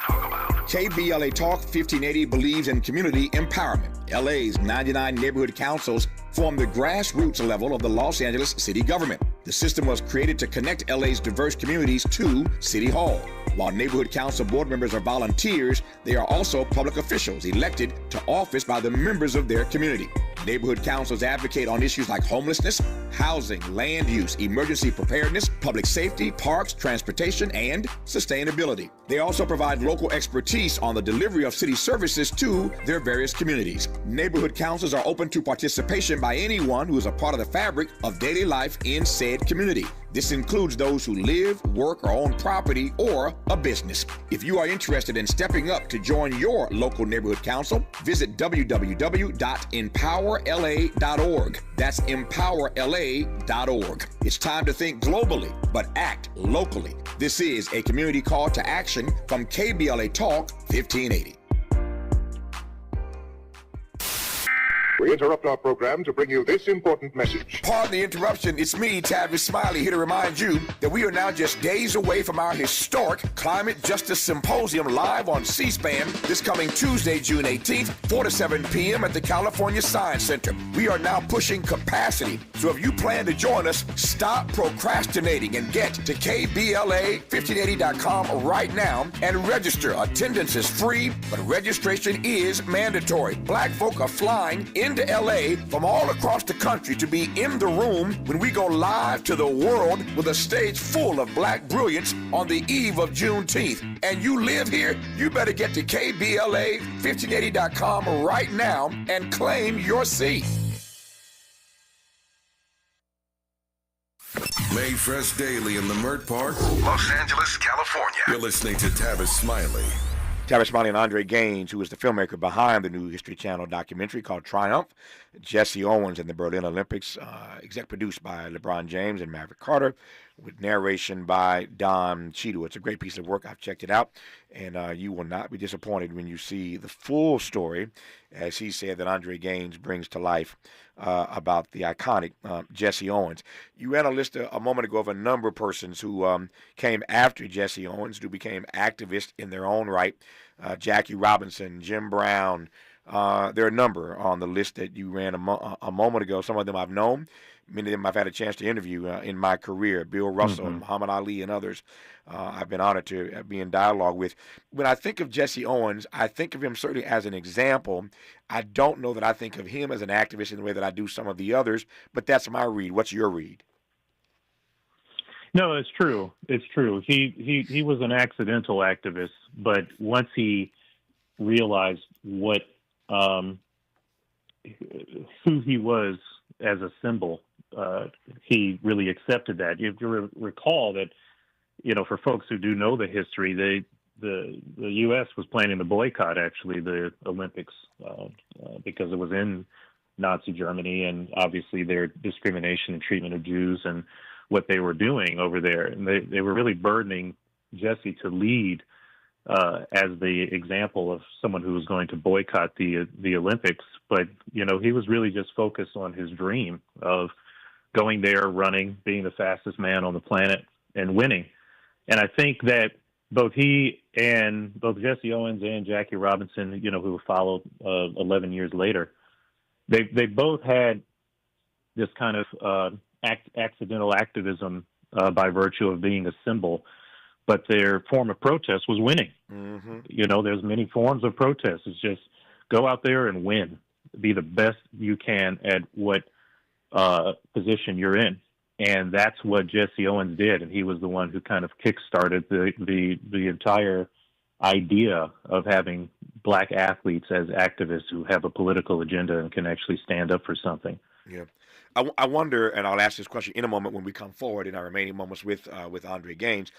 KBLA Talk 1580 believes in community empowerment. LA's 99 neighborhood councils form the grassroots level of the Los Angeles city government. The system was created to connect LA's diverse communities to City Hall. While neighborhood council board members are volunteers, they are also public officials elected to office by the members of their community. Neighborhood councils advocate on issues like homelessness, housing, land use, emergency preparedness, public safety, parks, transportation, and sustainability. They also provide local expertise on the delivery of city services to their various communities. Neighborhood councils are open to participation by anyone who is a part of the fabric of daily life in said community. This includes those who live, work, or own property or a business. If you are interested in stepping up to join your local neighborhood council, visit www.empowerla.org. That's empowerla.org. It's time to think globally, but act locally. This is a community call to action from KBLA Talk 1580. We interrupt our program to bring you this important message. Pardon the interruption. It's me, Tavis Smiley, here to remind you that we are now just days away from our historic Climate Justice Symposium live on C-SPAN this coming Tuesday, June 18th, 4 to 7 p.m. at the California Science Center. We are now pushing capacity. So if you plan to join us, stop procrastinating and get to KBLA1580.com right now and register. Attendance is free, but registration is mandatory. Black folk are flying into LA from all across the country to be in the room when we go live to the world with a stage full of black brilliance on the eve of Juneteenth. And you live here, you better get to KBLA1580.com right now and claim your seat. Mayfresh Daily in the Mert Park, Los Angeles, California. You're listening to Tavis Smiley. Tavis Smiley and Andre Gaines, who is the filmmaker behind the new History Channel documentary called Triumph, Jesse Owens and the Berlin Olympics, exec produced by LeBron James and Maverick Carter, with narration by Don Cheadle. It's a great piece of work. I've checked it out, and you will not be disappointed when you see the full story, as he said, that Andre Gaines brings to life about the iconic Jesse Owens. You ran a list a moment ago of a number of persons who came after Jesse Owens, who became activists in their own right. Jackie Robinson, Jim Brown. There are a number on the list that you ran a moment ago. Some of them I've known. Many of them I've had a chance to interview in my career. Bill Russell, Muhammad Ali, and others I've been honored to be in dialogue with. When I think of Jesse Owens, I think of him certainly as an example. I don't know that I think of him as an activist in the way that I do some of the others, but that's my read. What's your read? No, it's true. It's true. He was an accidental activist, but once he realized what who he was as a symbol, he really accepted that. You have to recall that, for folks who do know the history, the U.S. was planning to boycott actually the Olympics because it was in Nazi Germany, and obviously their discrimination and treatment of Jews and what they were doing over there. And they were really burdening Jesse to lead as the example of someone who was going to boycott the Olympics. But, he was really just focused on his dream of going there, running, being the fastest man on the planet, and winning. And I think that both Jesse Owens and Jackie Robinson, who followed 11 years later, they both had this kind of accidental activism by virtue of being a symbol, but their form of protest was winning. Mm-hmm. There's many forms of protest. It's just go out there and win, be the best you can at what position you're in. And that's what Jesse Owens did, and he was the one who kind of kickstarted the entire idea of having black athletes as activists who have a political agenda and can actually stand up for something. Yeah. I wonder, and I'll ask this question in a moment when we come forward in our remaining moments with Andre Gaines,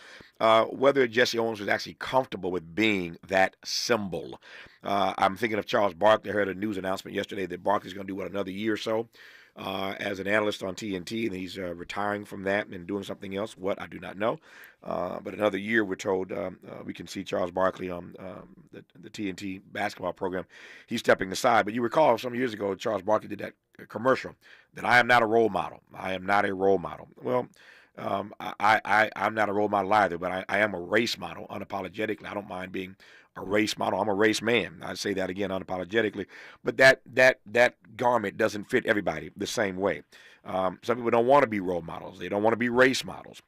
whether Jesse Owens was actually comfortable with being that symbol. I'm thinking of Charles Barkley. I heard a news announcement yesterday that Barkley's going to do, another year or so as an analyst on TNT, and he's retiring from that and doing something else. What, I do not know. But another year, we're told, we can see Charles Barkley on the TNT basketball program. He's stepping aside. But you recall some years ago, Charles Barkley did that commercial that I am not a role model. I am not a role model. Well, I'm not a role model either, but I am a race model unapologetically. I don't mind being a race model. I'm a race man. I say that again unapologetically. But that garment doesn't fit everybody the same way. Some people don't want to be role models. They don't want to be race models.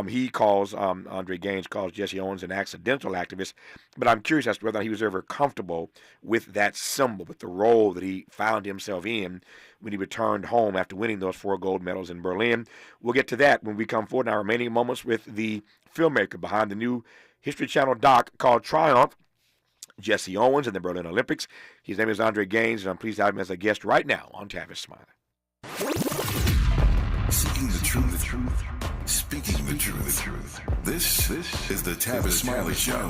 He calls, Andre Gaines calls Jesse Owens an accidental activist, but I'm curious as to whether he was ever comfortable with that symbol, with the role that he found himself in when he returned home after winning those 4 gold medals in Berlin. We'll get to that when we come forward in our remaining moments with the filmmaker behind the new History Channel doc called Triumph, Jesse Owens and the Berlin Olympics. His name is Andre Gaines, and I'm pleased to have him as a guest right now on Tavis Smiley. Seeking the truth. Speaking the truth. This is the Tavis Smiley Show.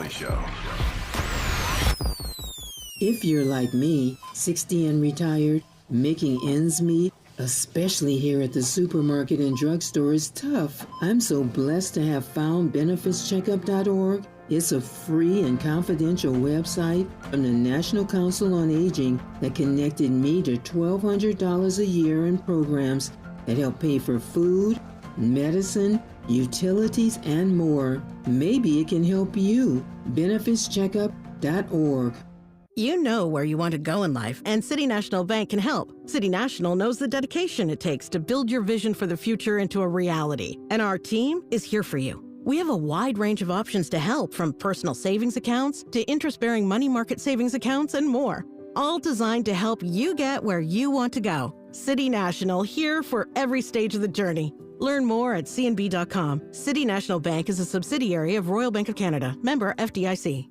If you're like me, 60 and retired, making ends meet, especially here at the supermarket and drugstore, is tough. I'm so blessed to have found benefitscheckup.org. It's a free and confidential website from the National Council on Aging that connected me to $1,200 a year in programs that help pay for food, medicine, utilities, and more. Maybe it can help you. benefitscheckup.org. You know where you want to go in life, and City National Bank can help. City National knows the dedication it takes to build your vision for the future into a reality, and our team is here for you. We have a wide range of options to help, from personal savings accounts to interest-bearing money market savings accounts and more, all designed to help you get where you want to go. City National, here for every stage of the journey. Learn more at cnb.com. City National Bank is a subsidiary of Royal Bank of Canada, member FDIC.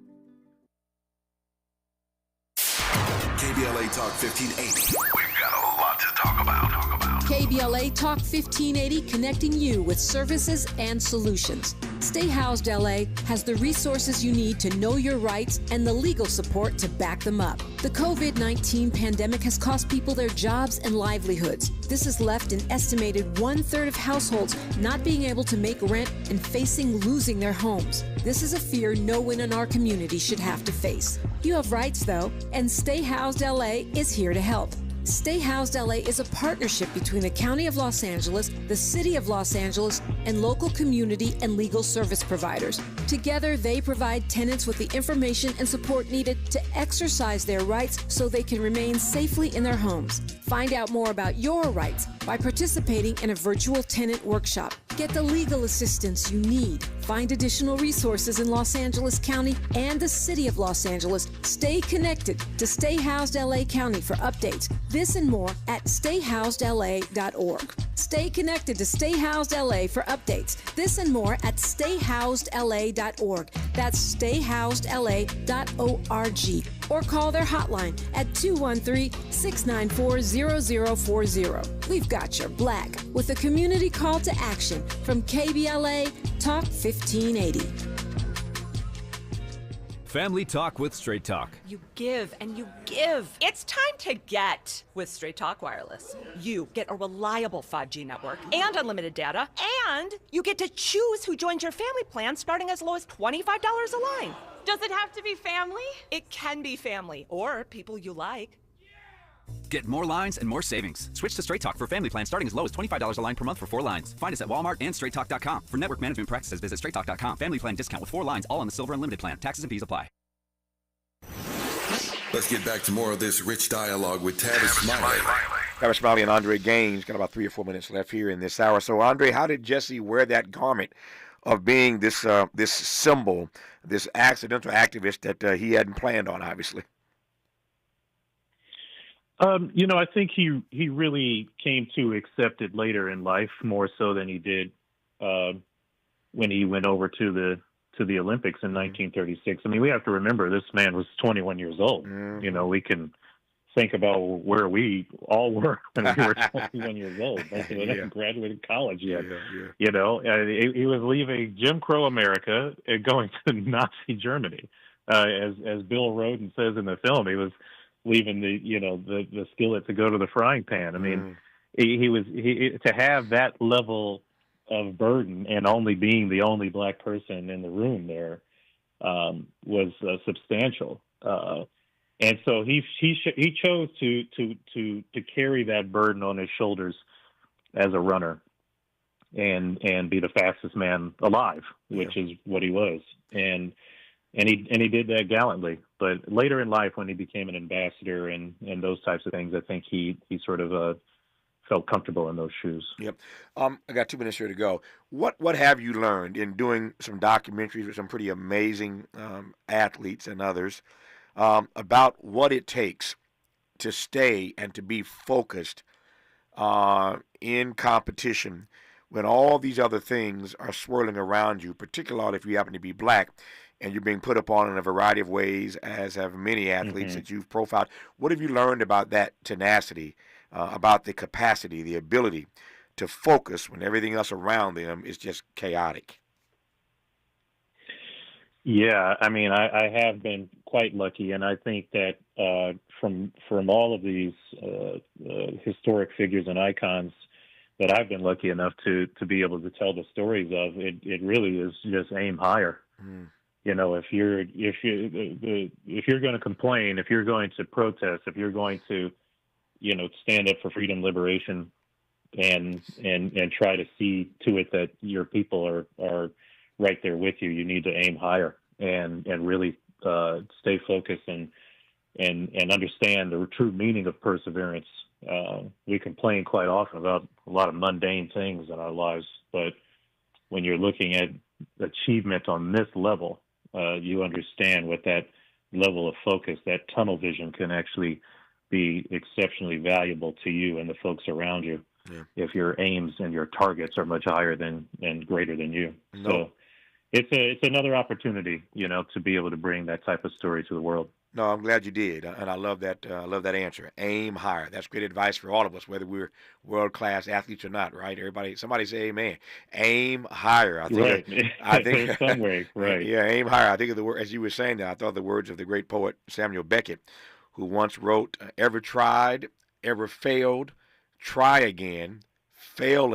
KBLA Talk 1580. We've got a lot to talk about. KBLA Talk 1580, connecting you with services and solutions. Stay Housed LA has the resources you need to know your rights and the legal support to back them up. The COVID-19 pandemic has cost people their jobs and livelihoods. This has left an estimated 1/3 of households not being able to make rent and facing losing their homes. This is a fear no one in our community should have to face. You have rights, though, and Stay Housed LA is here to help. Stay Housed LA is a partnership between the County of Los Angeles, the City of Los Angeles, and local community and legal service providers. Together, they provide tenants with the information and support needed to exercise their rights so they can remain safely in their homes. Find out more about your rights by participating in a virtual tenant workshop. Get the legal assistance you need. Find additional resources in Los Angeles County and the City of Los Angeles. Stay connected to Stay Housed LA County for updates. This and more at stayhousedla.org. Stay connected to Stay Housed LA for updates. This and more at stayhousedla.org. That's stayhousedla.org. Or call their hotline at 213-694-0040. We've got your black with a community call to action from KBLA Talk 1580. Family Talk with Straight Talk. You give and you give. It's time to get with Straight Talk Wireless. You get a reliable 5G network and unlimited data, and you get to choose who joins your family plan starting as low as $25 a line. Does it have to be family? It can be family or people you like. Get more lines and more savings. Switch to Straight Talk for family plan starting as low as $25 a line per month for 4 lines. Find us at Walmart and straighttalk.com. For network management practices, visit straighttalk.com. Family plan discount with 4 lines, all on the Silver Unlimited plan. Taxes and fees apply. Let's get back to more of this rich dialogue with Tavis Smiley. Tavis Smiley and Andre Gaines. Got about 3 or 4 minutes left here in this hour. So, Andre, how did Jesse wear that garment of being this this symbol, this accidental activist that he hadn't planned on, obviously? I think he really came to accept it later in life, more so than he did when he went over to the Olympics in 1936. I mean, we have to remember this man was 21 years old. Mm-hmm. We can think about where we all were when we were 21 years old. Most of us hadn't graduated college yet. He was leaving Jim Crow America and going to Nazi Germany. As Bill Rhoden says in the film, he was leaving the skillet to go to the frying pan. I mean, he to have that level of burden and only being the only black person in the room there was substantial. And so he chose to carry that burden on his shoulders as a runner and be the fastest man alive, which is what he was. And he did that gallantly. But later in life, when he became an ambassador and those types of things, I think he sort of felt comfortable in those shoes. Yep. I got 2 minutes here to go. What have you learned in doing some documentaries with some pretty amazing athletes and others about what it takes to stay and to be focused in competition when all these other things are swirling around you, particularly if you happen to be black and you're being put upon in a variety of ways, as have many athletes that you've profiled? What have you learned about that tenacity, about the capacity, the ability to focus when everything else around them is just chaotic? Yeah, I mean, I have been quite lucky, and I think that from all of these historic figures and icons that I've been lucky enough to be able to tell the stories of, it really is just aim higher. If you're going to complain, if you're going to protest, if you're going to stand up for freedom, liberation, and try to see to it that your people are right there with you, you need to aim higher and really stay focused and understand the true meaning of perseverance. We complain quite often about a lot of mundane things in our lives, but when you're looking at achievement on this level, you understand what that level of focus, that tunnel vision, can actually be exceptionally valuable to you and the folks around you if your aims and your targets are much higher than and greater than you. So it's another opportunity, to be able to bring that type of story to the world. No, I'm glad you did, and I love that. That answer. Aim higher. That's great advice for all of us, whether we're world-class athletes or not. Right? Somebody say amen. Aim higher. I think some way. Right. Yeah, aim higher. I think of the word, as you were saying that, I thought of the words of the great poet Samuel Beckett, who once wrote, "Ever tried, ever failed, try again, fail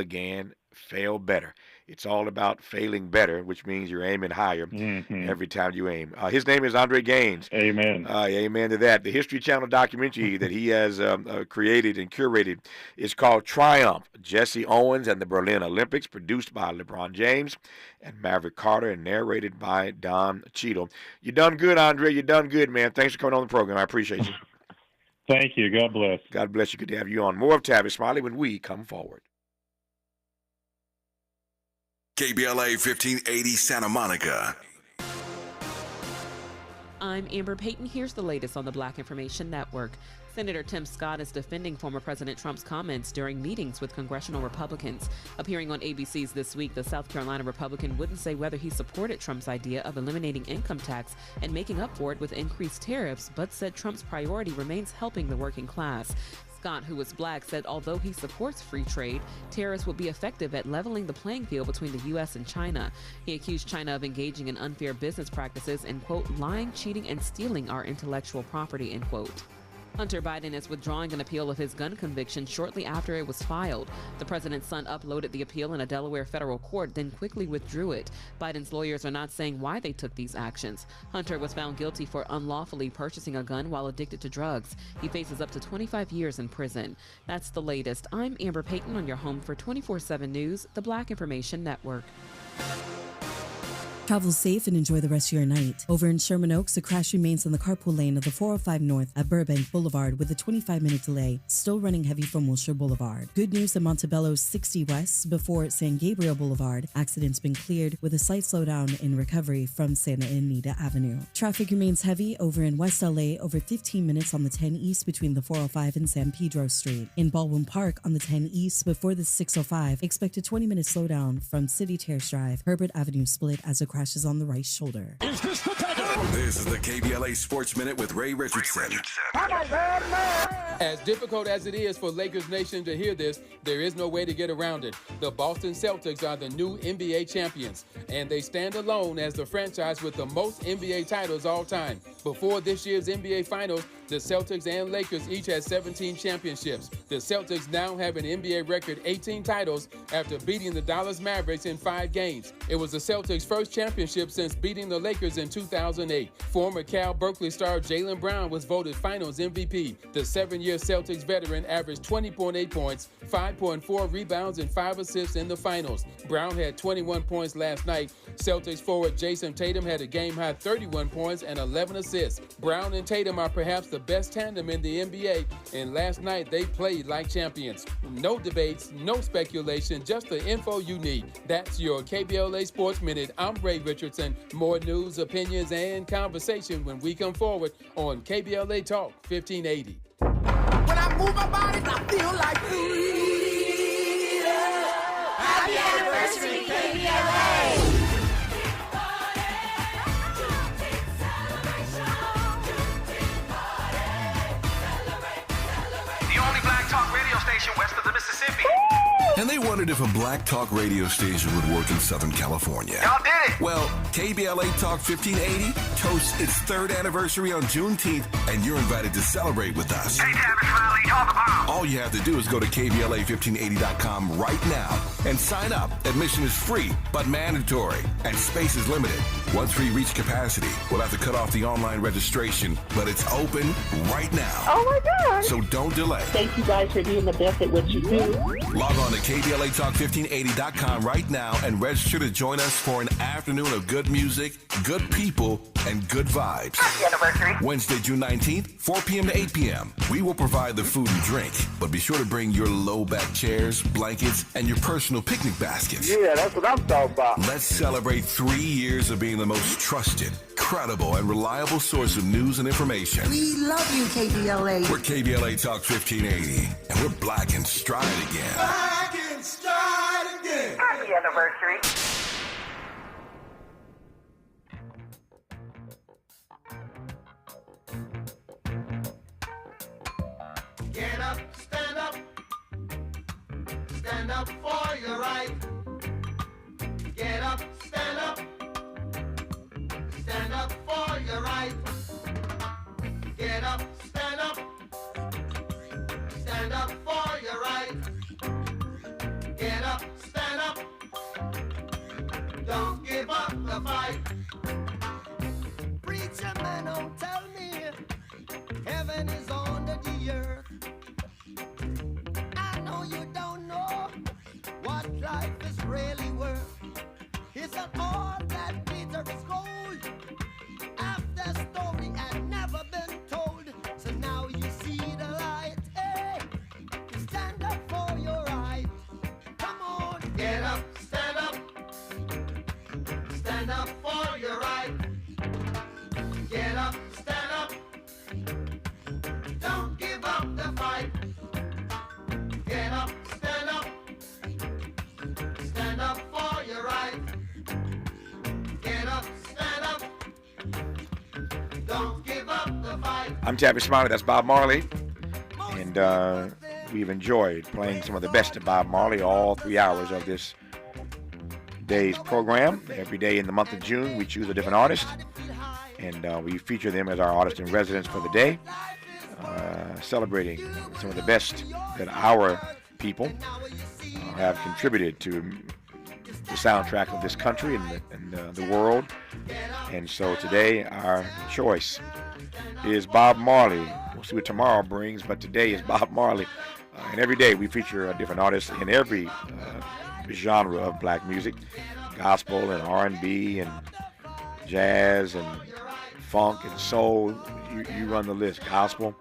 better." It's all about failing better, which means you're aiming higher every time you aim. His name is Andre Gaines. Amen. Amen to that. The History Channel documentary that he has created and curated is called Triumph, Jesse Owens and the Berlin Olympics, produced by LeBron James and Maverick Carter and narrated by Don Cheadle. You done good, Andre. You done good, man. Thanks for coming on the program. I appreciate you. Thank you. God bless. God bless you. Good to have you on. More of Tavis Smiley when we come forward. KBLA 1580 Santa Monica. I'm Amber Payton. Here's the latest on the Black Information Network. Senator Tim Scott is defending former President Trump's comments during meetings with congressional Republicans. Appearing on ABC's This Week, the South Carolina Republican wouldn't say whether he supported Trump's idea of eliminating income tax and making up for it with increased tariffs, but said Trump's priority remains helping the working class. Scott, who is black, said although he supports free trade, tariffs would be effective at leveling the playing field between the U.S. and China. He accused China of engaging in unfair business practices and, quote, lying, cheating, and stealing our intellectual property, end quote. Hunter Biden is withdrawing an appeal of his gun conviction shortly after it was filed. The president's son uploaded the appeal in a Delaware federal court, then quickly withdrew it. Biden's lawyers are not saying why they took these actions. Hunter was found guilty for unlawfully purchasing a gun while addicted to drugs. He faces up to 25 years in prison. That's the latest. I'm Amber Payton on your home for 24/7 News, the Black Information Network. Travel safe and enjoy the rest of your night. Over in Sherman Oaks, a crash remains in the carpool lane of the 405 North at Burbank Boulevard with a 25-minute delay, still running heavy from Wilshire Boulevard. Good news at Montebello 60 West before San Gabriel Boulevard. Accident's been cleared with a slight slowdown in recovery from Santa Anita Avenue. Traffic remains heavy over in West LA, over 15 minutes on the 10 East between the 405 and San Pedro Street. In Baldwin Park on the 10 East before the 605, expect a 20-minute slowdown from City Terrace Drive. Herbert Avenue split as a crash is on the right shoulder. This is the KBLA Sports Minute with Ray Richardson. As difficult as it is for Lakers Nation to hear this, there is no way to get around it. The Boston Celtics are the new NBA champions, and they stand alone as the franchise with the most NBA titles all time. Before this year's NBA Finals, the Celtics and Lakers each had 17 championships. The Celtics now have an NBA record 18 titles after beating the Dallas Mavericks in 5 games. It was the Celtics' first championship since beating the Lakers in 2008. Former Cal Berkeley star Jaylen Brown was voted Finals MVP. The 7-year Celtics veteran averaged 20.8 points, 5.4 rebounds, and 5 assists in the Finals. Brown had 21 points last night. Celtics forward Jason Tatum had a game-high 31 points and 11 assists. Brown and Tatum are perhaps the best tandem in the NBA, and last night they played like champions. No debates, no speculation, just the info you need. That's your KBLA Sports Minute. I'm Ray Richardson. More news, opinions, and conversation when we come forward on KBLA Talk 1580. When I move my body, I feel like freedom. Happy anniversary, KBLA. The only black talk radio station west of the Mississippi. And they wondered if a black talk radio station would work in Southern California. Y'all did it! Well, KBLA Talk 1580 toasts its 3rd anniversary on Juneteenth, and you're invited to celebrate with us. Hey, Tavis Smiley, y'all the bomb. All you have to do is go to KBLA1580.com right now and sign up. Admission is free, but mandatory, and space is limited. Once we reach capacity, we'll have to cut off the online registration, but it's open right now. Oh, my God. So don't delay. Thank you guys for being the best at what you do. Log on to KBLATalk1580.com right now and register to join us for an afternoon of good music, good people, and good vibes. Happy anniversary. Wednesday, June 19th, 4 p.m. to 8 p.m. We will provide the food and drink, but be sure to bring your low-back chairs, blankets, and your personal picnic baskets. Yeah, that's what I'm talking about. Let's celebrate 3 years of being the most trusted, credible, and reliable source of news and information. We love you, KBLA. We're KBLA Talk 1580, and we're black and stride again. Black and stride again. Happy anniversary. Get up, stand up. Stand up for your right. Get up, stand up. Stand up for your right. Get up, stand up. Stand up for your right. Get up, stand up. Don't give up the fight. Preacher man, don't tell me heaven is under the earth. I know you don't know what life is really worth. Isn't all that glitter is gold? After story had never been told, so now you see the light. Hey, stand up for your right. Come on, get up, stand up. Stand up for your right. Get up, stand up. Don't give up the fight. Get up, stand up. Stand up for your right. Get up, stand up. Don't give up the fight. I'm Tavis Smiley, that's Bob Marley. And we've enjoyed playing some of the best of Bob Marley all 3 hours of this day's program. Every day in the month of June, we choose a different artist, and we feature them as our artist in residence for the day, celebrating some of the best that our people have contributed to the soundtrack of this country and the world. And so today, our choice is Bob Marley. We'll see what tomorrow brings, but today is Bob Marley. And every day we feature a different artist in every genre of black music, gospel and R&B and jazz and funk and soul. You run the list. Gospel.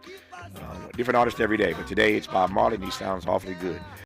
Different artists every day, but today it's Bob Marley, and he sounds awfully good.